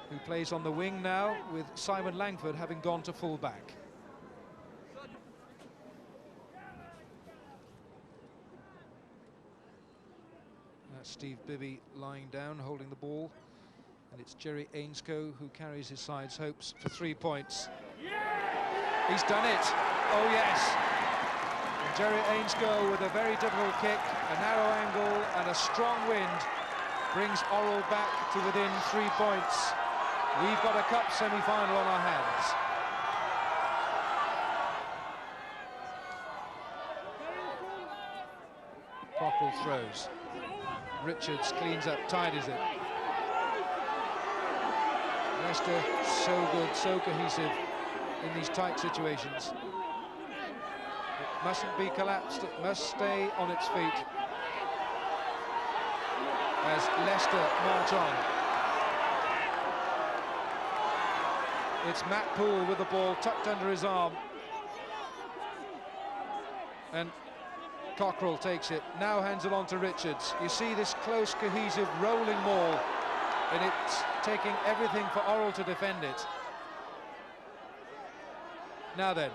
who plays on the wing now, with Simon Langford having gone to full-back. That's Steve Bibby lying down, holding the ball. And it's Jerry Ainscoe who carries his side's hopes for 3 points. He's done it. Oh, yes. And Jerry Ainscoe with a very difficult kick, a narrow angle and a strong wind brings Orrell back to within 3 points. We've got a cup semi-final on our hands. Cockrell throws. Richards cleans up, tidies it. Leicester so good, so cohesive in these tight situations. It mustn't be collapsed, it must stay on its feet as Leicester march on. It's Matt Poole with the ball tucked under his arm. And Cockrell takes it, now hands it on to Richards. You see this close, cohesive, rolling maul, and it's taking everything for Orrell to defend it. Now then,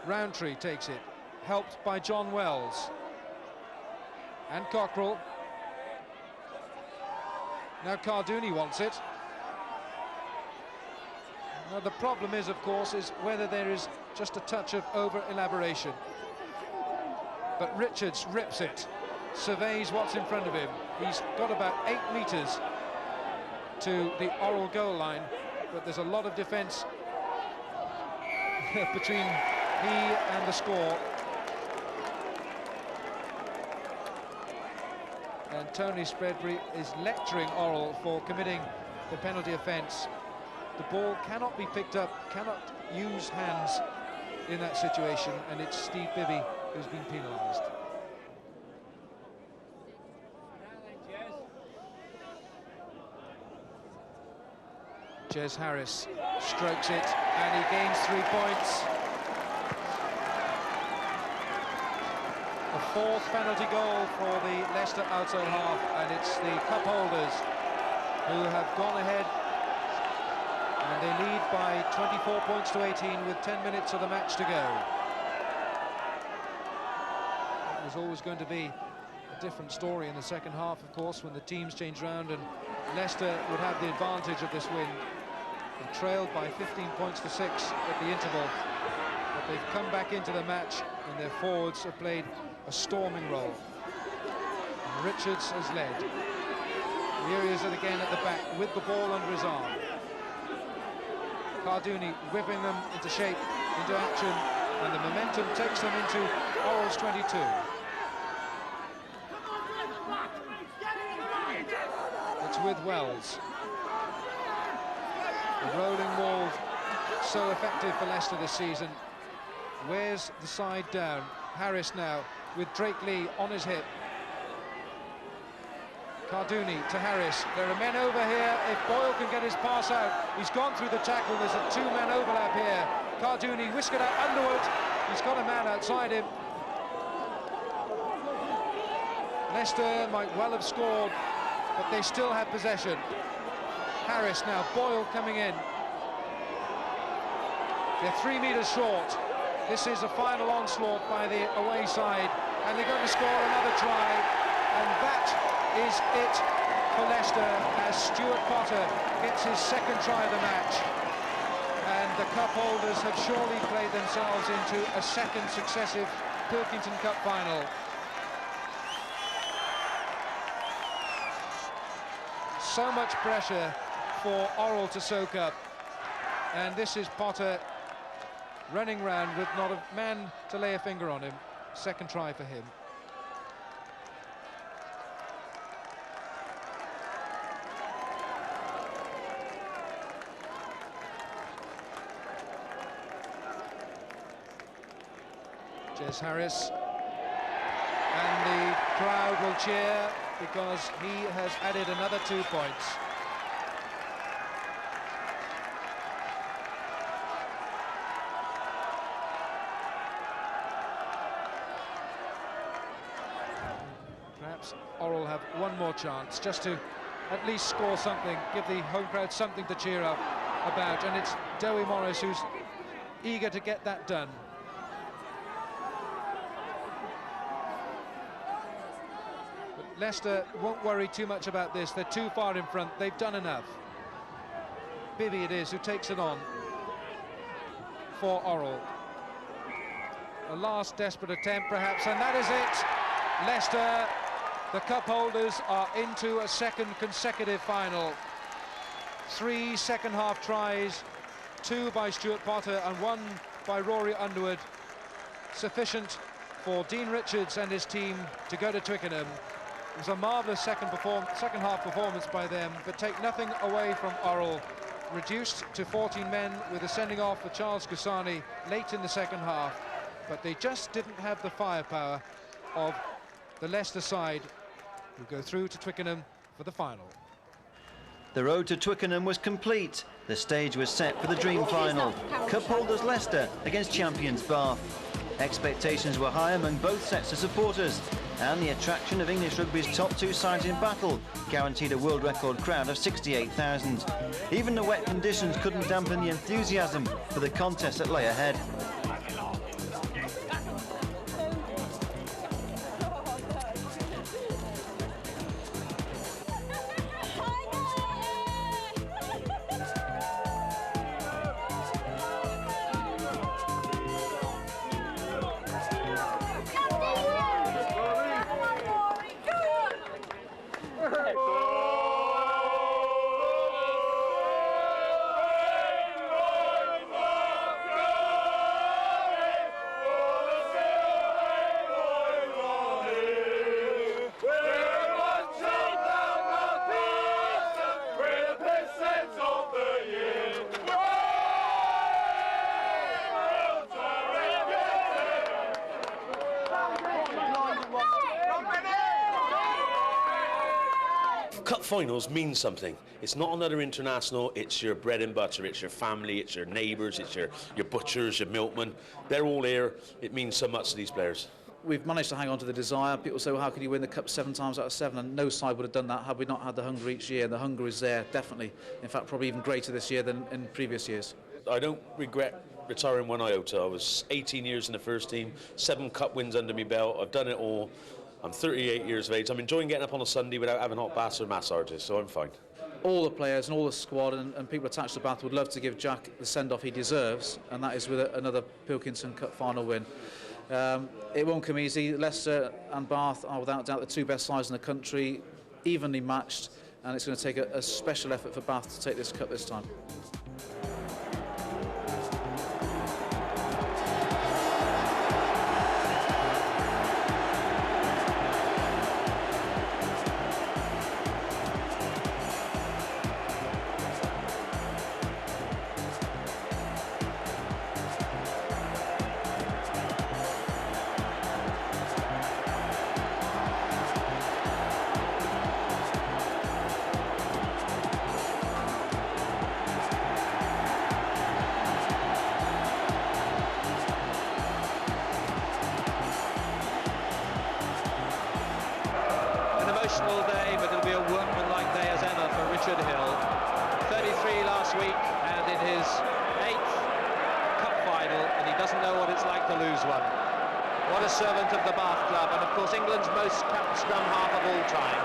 Roundtree takes it, helped by John Wells. And Cockrell. Now Cardooni wants it. Now, the problem is, of course, is whether there is just a touch of over-elaboration. But Richards rips it, surveys what's in front of him. He's got about 8 metres to the Orrell goal line, but there's a lot of defence between he and the score. And Tony Spreadbury is lecturing Orrell for committing the penalty offence. The ball cannot be picked up, cannot use hands in that situation, and it's Steve Bibby who's been penalised. Jez Harris strokes it, and he gains 3 points. The 4th penalty goal for the Leicester outside half, and it's the cup holders who have gone ahead, and they lead by 24 points to 18 with 10 minutes of the match to go. It was always going to be a different story in the second half, of course, when the teams changed round and Leicester would have the advantage of this win. They trailed by 15 points to 6 at the interval, but they've come back into the match and their forwards have played a storming role. And Richards has led. Here he is again at the back with the ball under his arm. Cardooni whipping them into shape, into action, and the momentum takes them into Orrell's 22. It's with Wells. The rolling wall, so effective for Leicester this season. Wears the side down. Harris now with Drake Lee on his hip. Cardooni to Harris. There are men over here. If Boyle can get his pass out, he's gone through the tackle. There's a 2-man overlap here. Cardooni whisk it out Underwood. He's got a man outside him. Leicester might well have scored, but they still have possession. Harris now, Boyle coming in. They're 3 metres short. This is a final onslaught by the away side, and they're going to score another try, and that is it for Leicester as Stuart Potter gets his 2nd try of the match. And the cup holders have surely played themselves into a 2nd successive Pilkington Cup Final. So much pressure for Orrell to soak up, and this is Potter running round with not a man to lay a finger on him. 2nd try for him. Jez Harris, and the crowd will cheer because he has added another 2 points. Perhaps Orrell have one more chance just to at least score something, give the home crowd something to cheer up about, and it's Dowie Morris who's eager to get that done. Leicester won't worry too much about this. They're too far in front. They've done enough. Bibby it is who takes it on for Orrell. A last desperate attempt, perhaps, and that is it. Leicester, the cup holders, are into a 2nd consecutive final. 3 second-half tries, 2 by Stuart Potter and 1 by Rory Underwood. Sufficient for Dean Richards and his team to go to Twickenham. It was a marvellous second-half performance by them, but take nothing away from Orrell. Reduced to 14 men with a sending off for Charles Kusani late in the second half, but they just didn't have the firepower of the Leicester side, who go through to Twickenham for the final. The road to Twickenham was complete. The stage was set for the dream final. Cup holders Leicester against champions Bath. Expectations were high among both sets of supporters, and the attraction of English rugby's top 2 sides in battle guaranteed a world record crowd of 68,000. Even the wet conditions couldn't dampen the enthusiasm for the contest that lay ahead. cup finals mean something. It's not another international, it's your bread and butter, it's your family, it's your neighbours, it's your butchers, your milkmen. They're all here. It means so much to these players. We've managed to hang on to the desire. People say, well, how can you win the Cup 7 times out of 7? And no side would have done that had we not had the hunger each year. The hunger is there, definitely. In fact, probably even greater this year than in previous years. I don't regret retiring one iota. I was 18 years in the first team, 7 cup wins under my belt. I've done it all. I'm 38 years of age. I'm enjoying getting up on a Sunday without having hot baths or massages, so I'm fine. All the players and all the squad and people attached to Bath would love to give Jack the send-off he deserves, and that is with another Pilkington Cup Final win. It won't come easy. Leicester and Bath are without doubt the 2 best sides in the country, evenly matched, and it's going to take a special effort for Bath to take this cup this time. Emotional day, but it'll be a workmanlike day as ever for Richard Hill. 33 last week and in his 8th cup final, and he doesn't know what it's like to lose one. What a servant of the Bath club, and of course England's most capped scrum half of all time.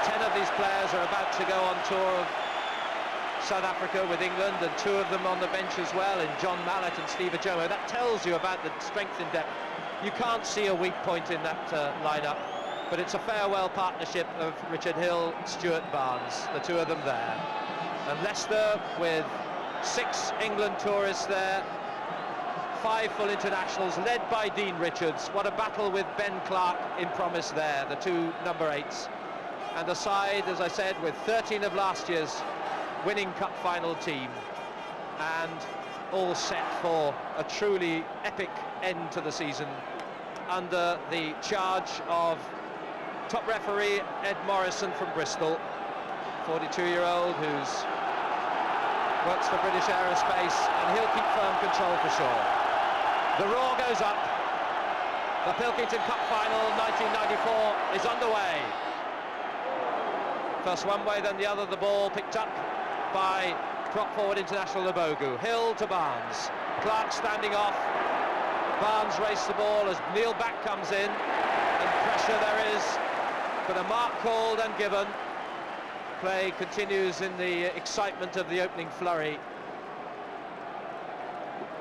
10 of these players are about to go on tour of South Africa with England, and 2 of them on the bench as well, in John Mallett and Steve Ajomo. That tells you about the strength in depth. You can't see a weak point in that lineup. But it's a farewell partnership of Richard Hill, Stuart Barnes, the 2 of them there. And Leicester with 6 England tourists there, 5 full internationals, led by Dean Richards. What a battle with Ben Clark in promise there, the 2 number 8s. And a side, as I said, with 13 of last year's winning cup final team. And all set for a truly epic end to the season under the charge of top referee Ed Morrison from Bristol, 42-year-old who's works for British Aerospace, and he'll keep firm control for sure. The roar goes up. The Pilkington Cup Final 1994 is underway. First one way, then the other. The ball picked up by prop forward international Lebogu. Hill to Barnes. Clark standing off. Barnes raced the ball as Neil Back comes in, and pressure there is. But a mark called and given. Play continues in the excitement of the opening flurry.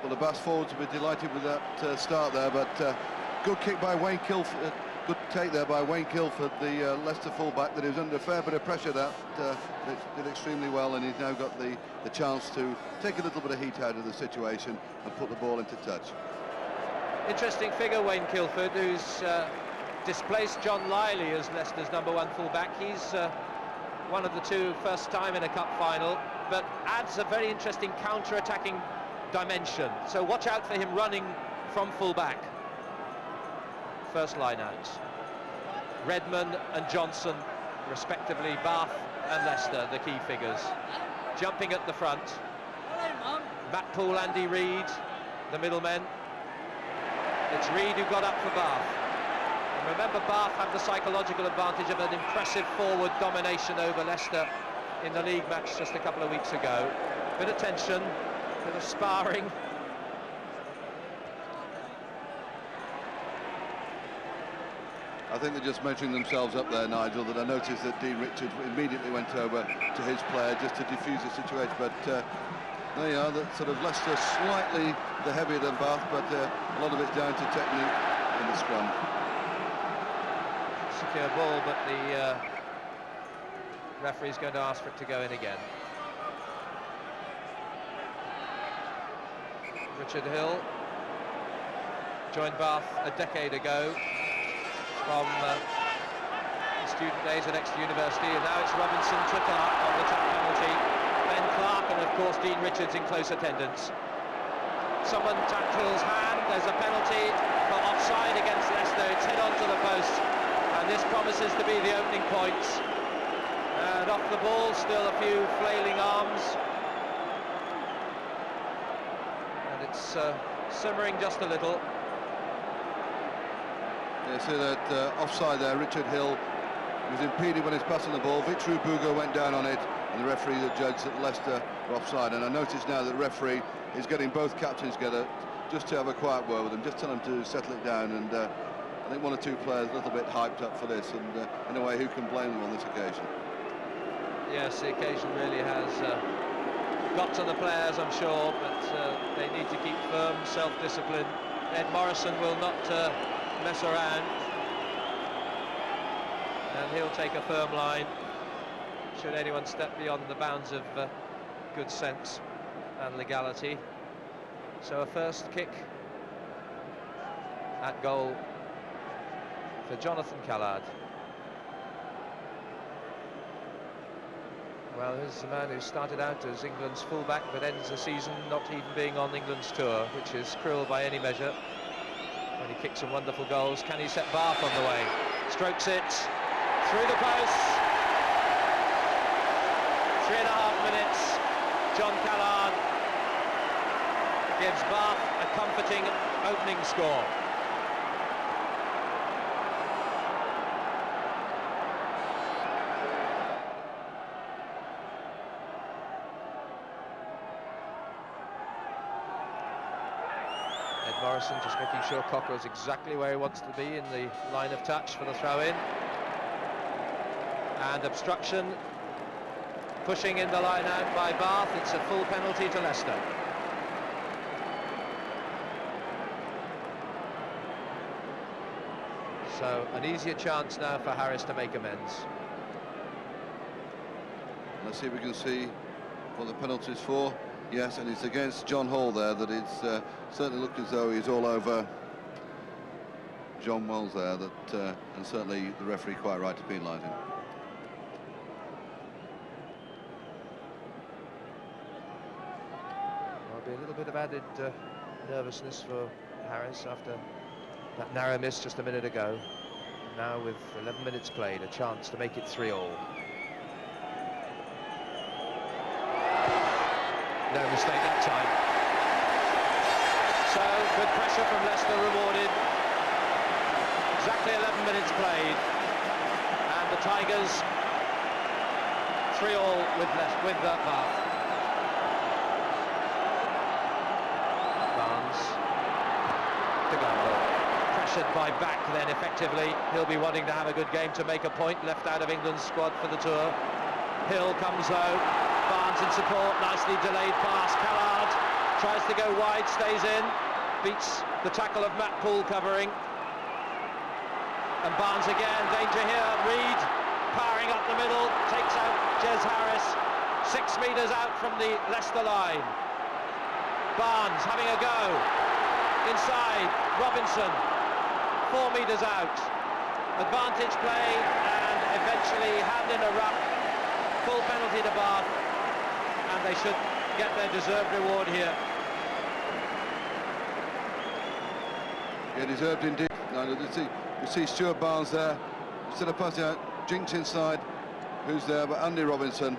Well, the Bath forwards will be delighted with that start there, but good kick by Wayne Kilford, good take there by Wayne Kilford, the Leicester fullback, that he was under a fair bit of pressure. That did extremely well, and he's now got the chance to take a little bit of heat out of the situation and put the ball into touch. Interesting figure, Wayne Kilford, who's displaced John Lively as Leicester's #1 fullback. He's one of the 2 first time in a cup final, but adds a very interesting counter-attacking dimension. So watch out for him running from fullback. First line out. Redmond and Johnson, respectively, Bath and Leicester, the key figures. Jumping at the front. Matt Poole, Andy Reid, the middlemen. It's Reid who got up for Bath. And remember, Bath had the psychological advantage of an impressive forward domination over Leicester in the league match just a couple of weeks ago. Bit of tension, bit of sparring. I think they're just measuring themselves up there, Nigel, that I noticed that Dean Richards immediately went over to his player just to defuse the situation, but there you are, that sort of Leicester slightly the heavier than Bath, but a lot of it's down to technique in the scrum. Secure ball, but the referee's going to ask for it to go in again. Richard Hill joined Bath a decade ago from student days at Exeter University, and now it's Robinson to Clark on the top penalty. Ben Clark and of course Dean Richards in close attendance. Someone tapped Hill's hand. There's a penalty for offside against Leicester. It's hit onto the post, and this promises to be the opening points. And off the ball, still a few flailing arms. And it's simmering just a little. You see that offside there, Richard Hill was impeded when he's passing the ball. Victor Ubugo went down on it, and the referee judged that Leicester were offside. And I notice now that the referee is getting both captains together just to have a quiet word with them, just tell them to settle it down. And I think one or two players a little bit hyped up for this, and in a way, who can blame them on this occasion? Yes, the occasion really has got to the players, I'm sure, but they need to keep firm self-discipline. Ed Morrison will not mess around, and he'll take a firm line should anyone step beyond the bounds of good sense and legality. So a first kick at goal for Jonathan Callard. Well, here's the man who started out as England's fullback but ends the season not even being on England's tour, which is cruel by any measure. When he kicks some wonderful goals, can he set Bath on the way? Strokes it through the post. 3.5 minutes. John Callard gives Bath a comforting opening score. Morrison just making sure Cockerill's exactly where he wants to be in the line of touch for the throw-in. And obstruction, pushing in the line out by Bath. It's a full penalty to Leicester. So an easier chance now for Harris to make amends. Let's see if we can see what the penalty is for. Yes, and it's against John Hall there that it's certainly looked as though he's all over John Wells there, that and certainly the referee quite right to penalise him. There'll be a little bit of added nervousness for Harris after that narrow miss just a minute ago. Now with 11 minutes played, a chance to make it 3-all. No mistake that time. So good pressure from Leicester rewarded. Exactly 11 minutes played, and the Tigers 3-all with Bath. Barnes to Gamble. Pressured by Back then effectively. He'll be wanting to have a good game to make a point. Left out of England's squad for the tour. Hill comes low. Barnes in support, nicely delayed pass. Callard tries to go wide, stays in, beats the tackle of Matt Poole covering. And Barnes again, danger here. Reed powering up the middle, takes out Jez Harris, 6 metres out from the Leicester line. Barnes having a go, inside, Robinson, 4 metres out. Advantage play, and eventually hand in a rough, full penalty to Bath. And they should get their deserved reward here. Yeah, deserved indeed. Now, you see Stuart Barnes there. Instead of passing out, Jinks inside, who's there, but Andy Robinson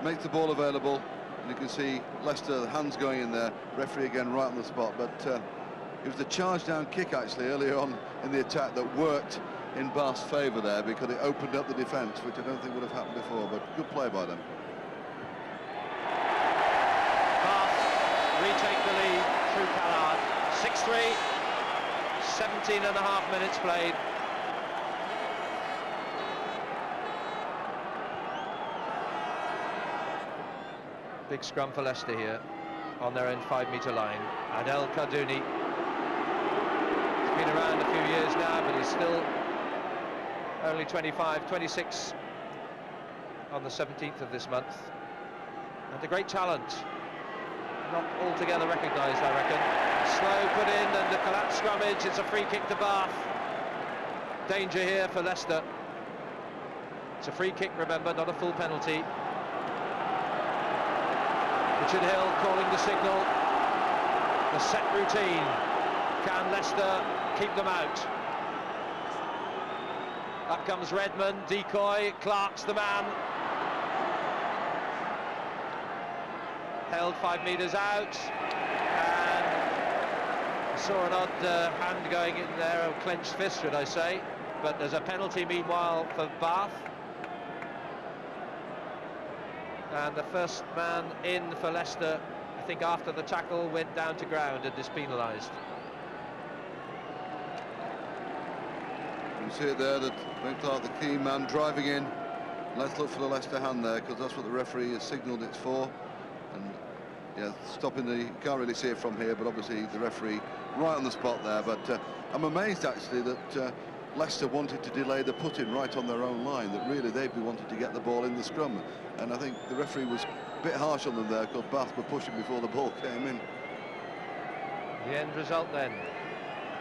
makes the ball available. And you can see Leicester, the hands going in there. Referee again right on the spot. But it was the charge down kick actually earlier on in the attack that worked in Bath's favour there, because it opened up the defence, which I don't think would have happened before. But good play by them. Retake the lead through Callard. 6-3, 17.5 minutes played. Big scrum for Leicester here on their own 5-metre line. Adel Kardouni. He's been around a few years now, but he's still only 25, 26 on the 17th of this month. And a great talent. Not altogether recognised, I reckon. Slow put in and a collapsed scrummage. It's a free kick to Bath. Danger here for Leicester. It's a free kick, remember, not a full penalty. Richard Hill calling the signal. The set routine. Can Leicester keep them out? Up comes Redmond, decoy, Clark's the man. held 5 metres out, and I saw an odd hand going in there, a clenched fist, should I say, but there's a penalty meanwhile for Bath. And the first man in for Leicester, I think after the tackle, went down to ground and is penalised. You see it there, that Ben Clark, the key man, driving in. Let's look for the Leicester hand there, because that's what the referee has signalled it's for. And yeah, stopping the, you can't really see it from here, but obviously the referee right on the spot there. But I'm amazed actually that Leicester wanted to delay the put-in right on their own line, that really they'd be wanting to get the ball in the scrum. And I think the referee was a bit harsh on them there, because Bath were pushing before the ball came in. The end result then,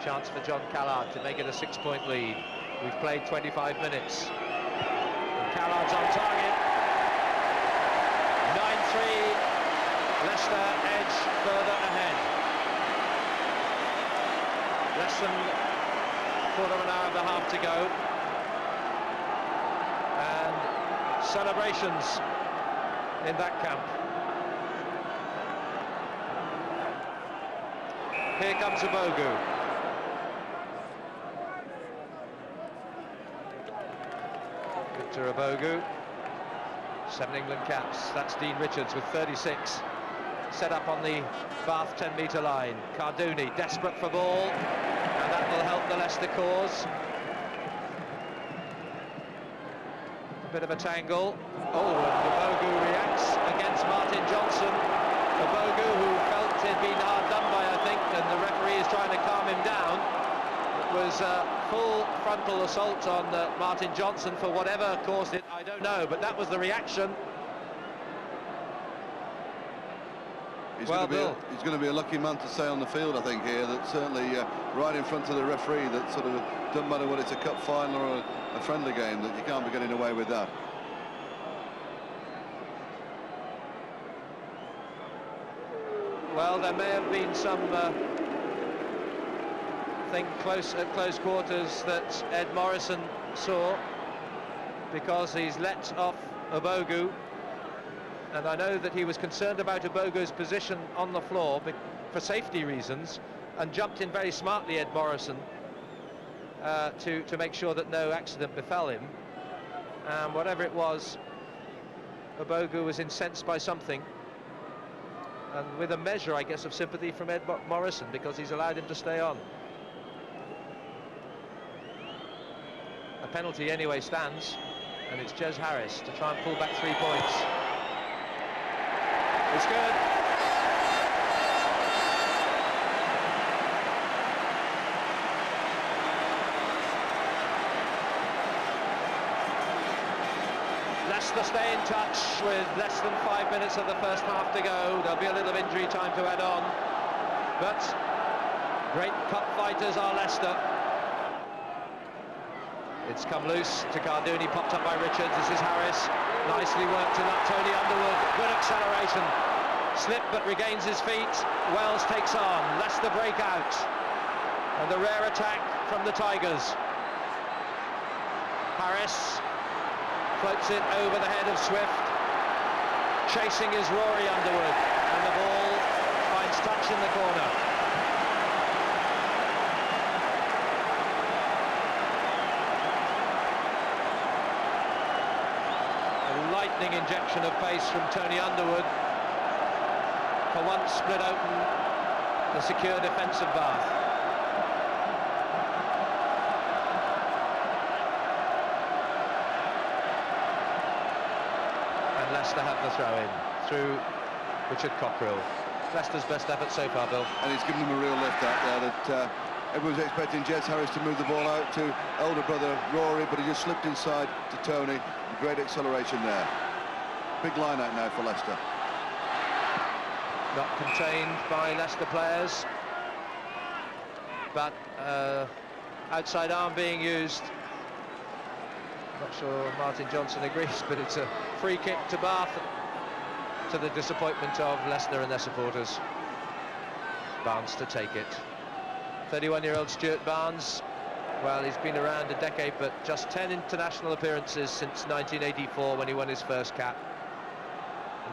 chance for John Callard to make it a 6-point lead. We've played 25 minutes. And Callard's on target. 9-3, Leicester edge further ahead. Less than quarter of an hour and a half to go. And celebrations in that camp. Here comes Abogu. Victor Abogu. 7 England caps. That's Dean Richards with 36. Set up on the Bath 10-metre line. Cardooni desperate for ball, and that will help the Leicester cause. A bit of a tangle. Oh, and Abogu reacts against Martin Johnson. Abogu, who felt he'd been hard done by, I think, and the referee is trying to calm him down. It was a full frontal assault on Martin Johnson. For whatever caused it, I don't know, but that was the reaction. He's going to be a lucky man to stay on the field, I think, here. That's certainly right in front of the referee. That sort of doesn't matter whether it's a cup final or a friendly game, that you can't be getting away with that. Well, there may have been some thing at close quarters that Ed Morrison saw, because he's let off Abogu. And I know that he was concerned about Abogu's position on the floor for safety reasons, and jumped in very smartly, Ed Morrison, to make sure that no accident befell him. And whatever it was, Abogu was incensed by something, and with a measure, I guess, of sympathy from Ed Morrison, because he's allowed him to stay on. A penalty anyway stands, and it's Jez Harris to try and pull back 3 points. It's good. Leicester stay in touch with less than 5 minutes of the first half to go. There'll be a little injury time to add on, but great cup fighters are Leicester. It's come loose to Cardooni, popped up by Richards. This is Harris. Nicely worked to Tony Underwood. Good acceleration. Slip, but regains his feet. Wells takes on. Leicester break out. And the rare attack from the Tigers. Harris floats it over the head of Swift. Chasing is Rory Underwood. And the ball finds touch in the corner. Lightning injection of pace from Tony Underwood. For once split open the secure defence of Bath. And Leicester have the throw-in through Richard Cockrell. Leicester's best effort so far, Bill. And he's given them a real lift out there. That everyone's expecting Jez Harris to move the ball out to elder brother Rory, but he just slipped inside to Tony. Great acceleration there. Big line out now for Leicester. Not contained by Leicester players, but outside arm being used. Not sure Martin Johnson agrees, but it's a free kick to Bath, to the disappointment of Leicester and their supporters. Barnes to take it. 31-year-old Stuart Barnes. Well, he's been around a decade, but just 10 international appearances since 1984, when he won his first cap.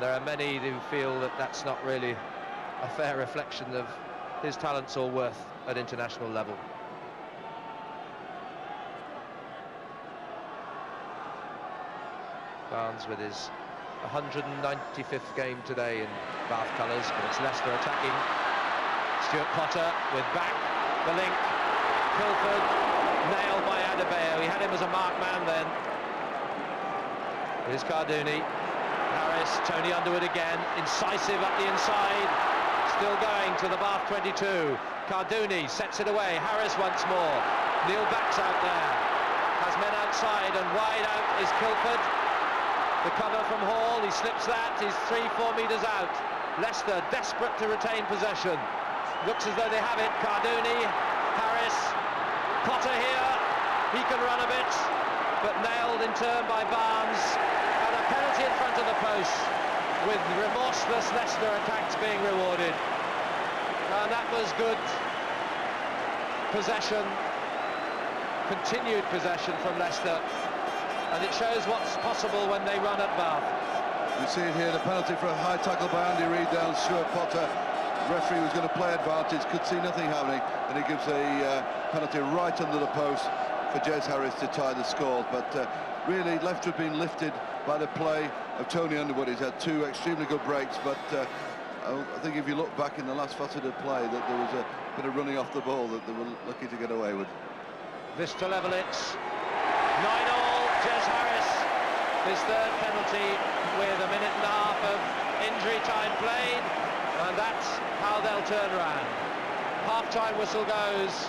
There are many who feel that that's not really a fair reflection of his talents or worth at international level. Barnes with his 195th game today in Bath colours, but it's Leicester attacking. Stuart Potter with back, the link, Kilford, nailed by Adebayo. He had him as a mark man then. Here's Cardooni, Harris, Tony Underwood again, incisive up the inside, still going to the Bath 22. Cardooni sets it away, Harris once more. Neil Back's out there, has men outside, and wide out is Kilford. The cover from Hall, he slips that, he's 3-4 metres out. Leicester desperate to retain possession. Looks as though they have it. Cardooni, Harris, Potter here, he can run a bit, but nailed in turn by Barnes, and a penalty in front of the post, with remorseless Leicester attacks being rewarded. And that was good possession, continued possession from Leicester. And it shows what's possible when they run at Bath. You see it here, the penalty for a high tackle by Andy Reid down Stuart Potter. The referee was going to play advantage, could see nothing happening, and he gives a penalty right under the post for Jez Harris to tie the score. But really, Leicester have been lifted by the play of Tony Underwood. He's had two extremely good breaks, but I think if you look back in the last facet of play, that there was a bit of running off the ball that they were lucky to get away with. This to level it. 9-all. Jez Harris, his third penalty with a minute and a half of injury time played, and that's how they'll turn around. Half-time whistle goes.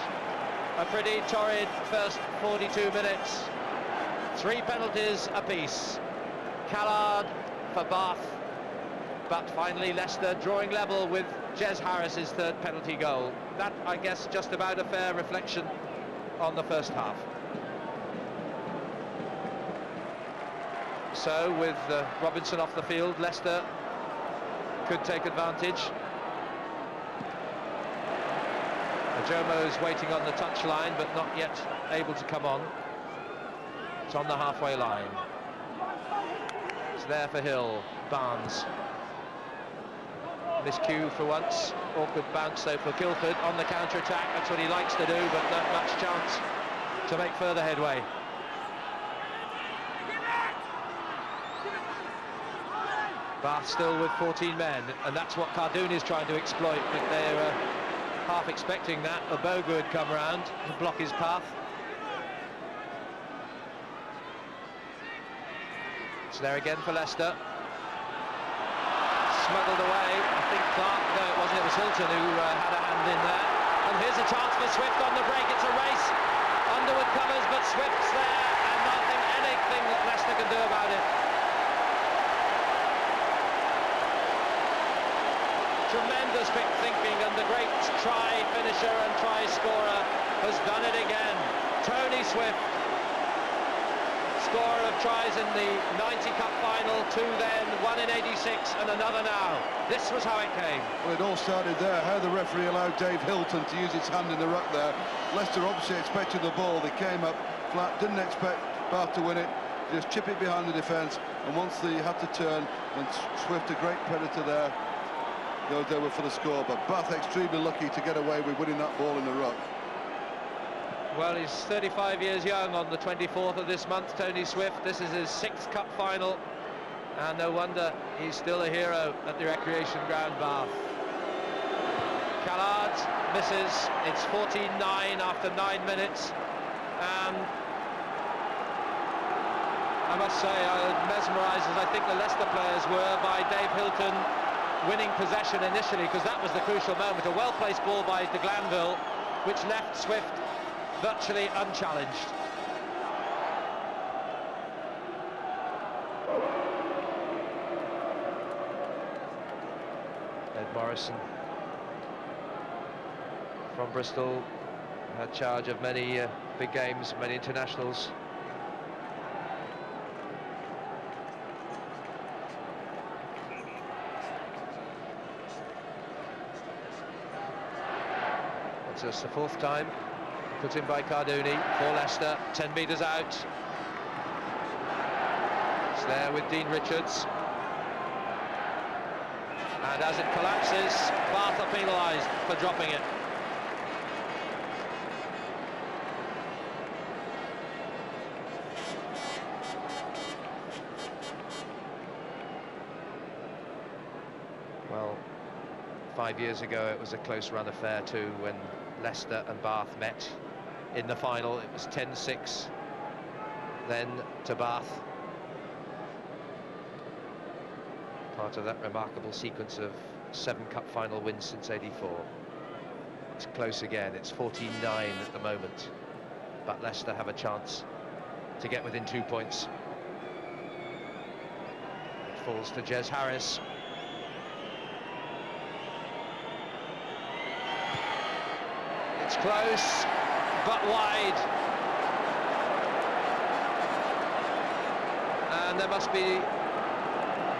A pretty torrid first 42 minutes. 3 penalties apiece. Callard for Bath, but finally Leicester drawing level with Jez Harris's third penalty goal. That, I guess, just about a fair reflection on the first half. So with Robinson off the field, Leicester could take advantage. Jomo's waiting on the touchline, but not yet able to come on. It's on the halfway line. It's there for Hill. Barnes. Miscue for once. Awkward bounce though for Kilford on the counter-attack. That's what he likes to do, but not much chance to make further headway. Bath still with 14 men, and that's what Cardooni is trying to exploit. But they're half expecting that. A Bogu had come round to block his path. It's there again for Leicester. Smuggled away. I think Clark, no it wasn't, it was Hilton who had a hand in there. And here's a chance for Swift on the break. It's a race. Underwood covers, but Swift's there, and nothing, anything that Leicester can do about it. Tremendous thinking, and the great try finisher and try scorer has done it again. Tony Swift, scorer of tries in the 90 Cup Final, 2 then, 1 in 86 and another now. This was how it came. Well, it all started there, how the referee allowed Dave Hilton to use his hand in the ruck there. Leicester obviously expected the ball, they came up flat, didn't expect Bath to win it, just chip it behind the defence, and once they had to turn, and Swift, a great predator there, goes over for the score. But Bath extremely lucky to get away with winning that ball in the ruck. Well, he's 35 years young on the 24th of this month, Tony Swift. This is his 6th Cup Final, and no wonder he's still a hero at the recreation ground, Bath. Callard misses. It's 14-9 after 9 minutes, and I must say I was mesmerised, as I think the Leicester players were, by Dave Hilton winning possession initially, because that was the crucial moment. A well-placed ball by de Glanville, which left Swift virtually unchallenged. Ed Morrison from Bristol had charge of many big games, many internationals. It's just the 4th time put in by Cardooni for Leicester, 10 metres out. It's there with Dean Richards. And as it collapses, Bath are penalised for dropping it. Well, 5 years ago it was a close run affair too, when Leicester and Bath met in the final. It was 10-6 then to Bath. Part of that remarkable sequence of 7 cup final wins since '84. It's close again. It's 49 at the moment, but Leicester have a chance to get within 2 points. It falls to Jez Harris. It's close, but wide. And there must be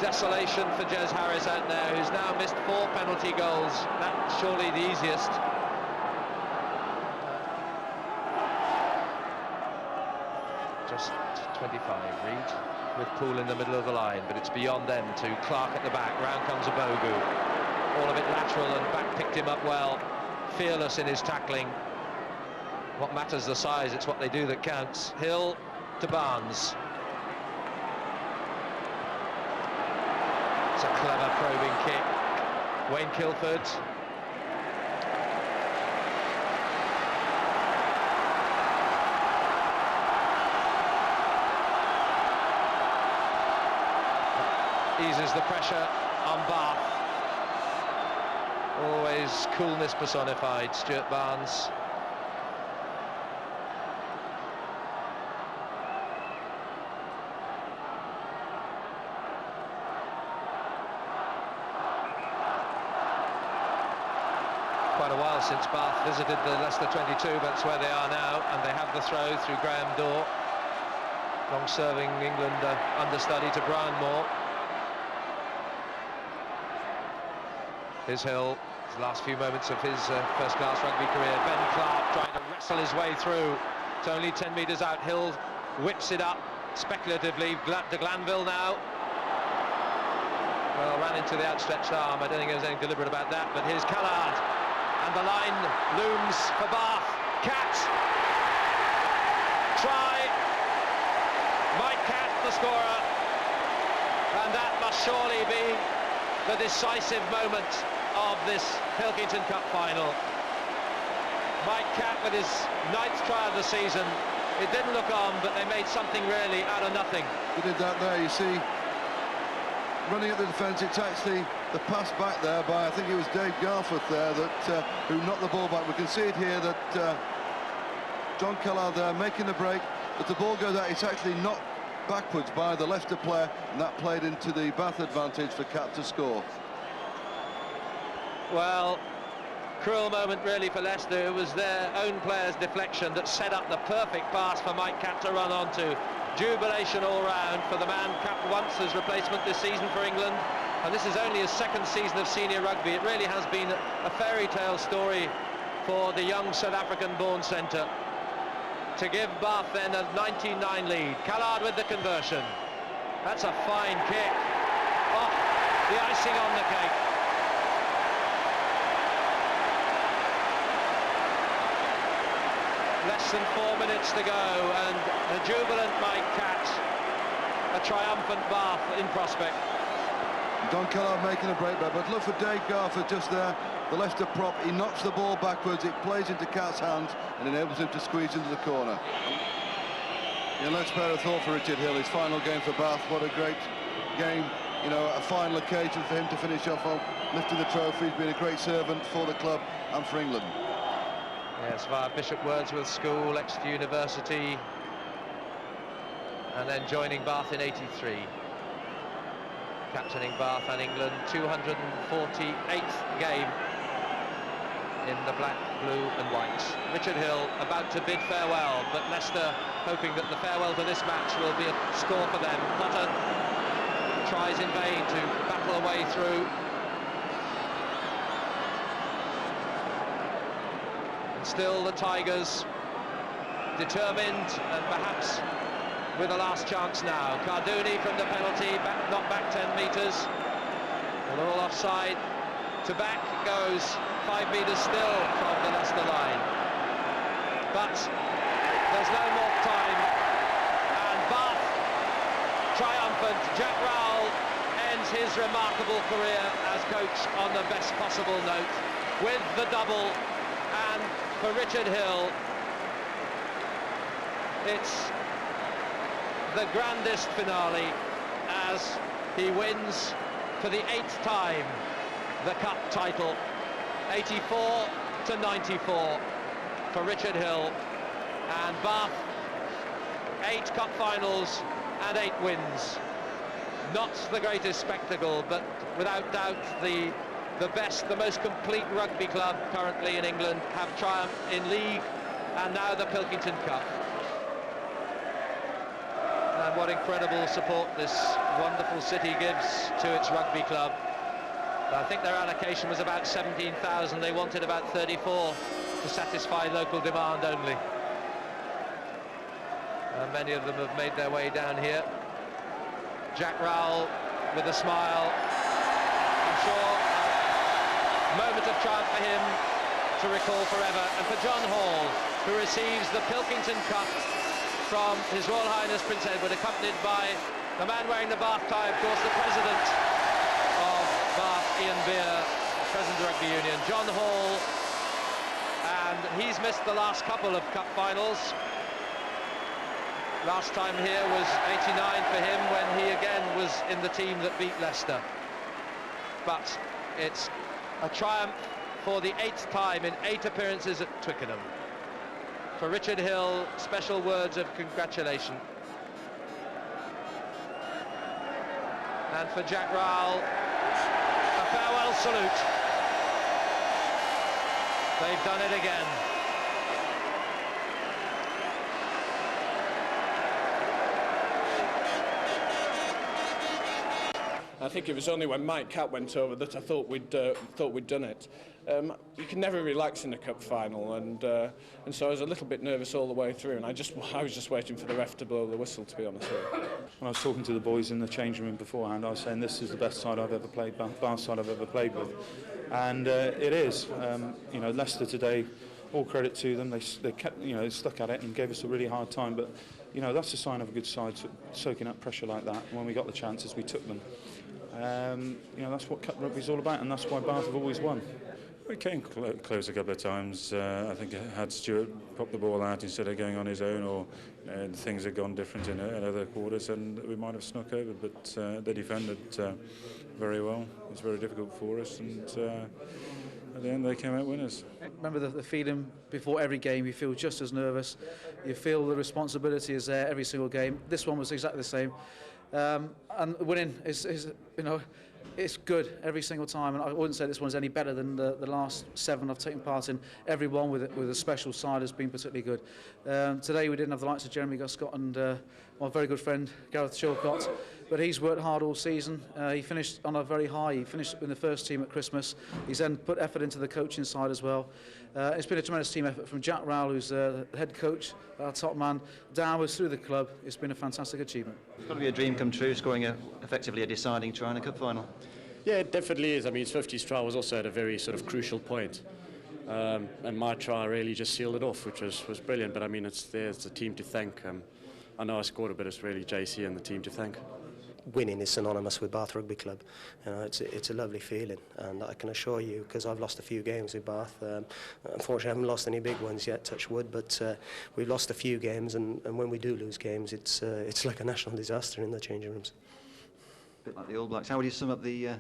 desolation for Jez Harris out there, who's now missed 4 penalty goals. That's surely the easiest. Just 25, Reed, with Poole in the middle of the line, but it's beyond them to Clark at the back. Round comes Abogu. All of it lateral, and back picked him up well. Fearless in his tackling. What matters the size, it's what they do that counts. Hill to Barnes. It's a clever probing kick. Wayne Kilford. Eases the pressure on Bath. Always coolness personified, Stuart Barnes. Quite a while since Bath visited the Leicester 22, but that's where they are now, and they have the throw through Graham Dorr. Long-serving England understudy to Brian Moore. Here's Hill, his last few moments of his first-class rugby career. Ben Clark trying to wrestle his way through. It's only 10 metres out. Hill whips it up speculatively. To Glanville now. Well, ran into the outstretched arm. I don't think there was anything deliberate about that, but here's Callard. And the line looms for Bath. Cat. Try. Mike Cat, the scorer. And that must surely be the decisive moment of this Pilkington Cup final. Mike Cat with his 9th try of the season. It didn't look on, but they made something really out of nothing. They did that there, you see. Running at the defence, it's actually the pass back there by, I think it was Dave Garforth there, that who knocked the ball back. We can see it here that John Callard there making the break, but the ball goes out. It's actually knocked backwards by the Leicester player, and that played into the Bath advantage for Cat to score. Well, cruel moment really for Leicester. It was their own player's deflection that set up the perfect pass for Mike Cat to run onto. Jubilation all round for the man capped once as replacement this season for England, and this is only his 2nd season of senior rugby. It really has been a fairy tale story for the young South African born centre to give Bath then a 19-9 lead. Callard with the conversion. That's a fine kick. Oh, the icing on the cake. Less than 4 minutes to go, and the jubilant Mike Cat, a triumphant Bath in prospect. Don Callard making a break there, but look for Dave Garforth just there, the Leicester prop. He knocks the ball backwards, it plays into Cat's hands and enables him to squeeze into the corner. Yeah, let's spare a thought for Richard Hill, his final game for Bath. What a great game, you know, a final occasion for him to finish off on lifting the trophy. He's been a great servant for the club and for England. Yes, via Bishop Wordsworth School, Exeter University, and then joining Bath in '83. Captaining Bath and England, 248th game in the black, blue and white. Richard Hill about to bid farewell, but Leicester hoping that the farewell to this match will be a score for them. Potter tries in vain to battle a way through. And still the Tigers determined and perhaps with a last chance now. Cardooni from the penalty, not back 10 metres. A little offside. To back goes 5 metres still from the Leicester line. But there's no more time. And Bath, triumphant. Jack Rowell ends his remarkable career as coach on the best possible note with the double. And for Richard Hill, it's the grandest finale as he wins for the 8th time the cup title. 84 to 94 for Richard Hill, and Bath 8 cup finals and 8 wins. Not the greatest spectacle, but without doubt the best, the most complete rugby club currently in England have triumphed in league and now the Pilkington Cup. And what incredible support this wonderful city gives to its rugby club. I think their allocation was about 17,000. They wanted about 34 to satisfy local demand only. Many of them have made their way down here. Jack Rowell with a smile. I'm sure a moment of triumph for him to recall forever. And for John Hall, who receives the Pilkington Cup from His Royal Highness Prince Edward, accompanied by the man wearing the Bath tie, of course, the president of Bath, Ian Beer, president of the Rugby Union, John Hall, and he's missed the last couple of cup finals. Last time here was 89 for him when he again was in the team that beat Leicester. But it's a triumph for the 8th time in 8 appearances at Twickenham. For Richard Hill, special words of congratulation. And for Jack Rowell, a farewell salute. They've done it again. I think it was only when Mike Catt went over that I thought we'd done it. You can never relax in a cup final, and so I was a little bit nervous all the way through, and I was just waiting for the ref to blow the whistle, to be honest with you. When I was talking to the boys in the changing room beforehand, I was saying this is the best side I've ever played, Bath side I've ever played with, and it is. You know, Leicester today, all credit to them. They kept, you know, stuck at it and gave us a really hard time, but you know that's a sign of a good side, soaking up pressure like that. And when we got the chances, we took them. You know, that's what cup rugby is all about, and that's why Bath have always won. We came close a couple of times. I think had Stuart popped the ball out instead of going on his own, or things had gone different in other quarters, and we might have snuck over. But they defended very well. It was very difficult for us, and at the end they came out winners. Remember the feeling before every game. You feel just as nervous. You feel the responsibility is there every single game. This one was exactly the same. And winning is you know, it's good every single time, and I wouldn't say this one's any better than the last 7 I've taken part in. Every one with a special side has been particularly good. Today we didn't have the likes of Jeremy Guscott and my very good friend Gareth Chilcott, but he's worked hard all season. He finished on a very high. He finished in the first team at Christmas. He's then put effort into the coaching side as well. It's been a tremendous team effort from Jack Rowell, who's the head coach, our top man, downwards through the club. It's been a fantastic achievement. It's got to be a dream come true, scoring effectively a deciding try in a cup final. Yeah, it definitely is. I mean, his 50s try was also at a very sort of crucial point. And my try really just sealed it off, which was brilliant. But I mean, there's the team to thank. I know I scored it, but it's really JC and the team to thank. Winning is synonymous with Bath Rugby Club. You know, it's a lovely feeling, and I can assure you, because I've lost a few games with Bath. Unfortunately, I haven't lost any big ones yet, touch wood, but we've lost a few games, and when we do lose games, it's like a national disaster in the changing rooms. A bit like the All Blacks. How would you sum up the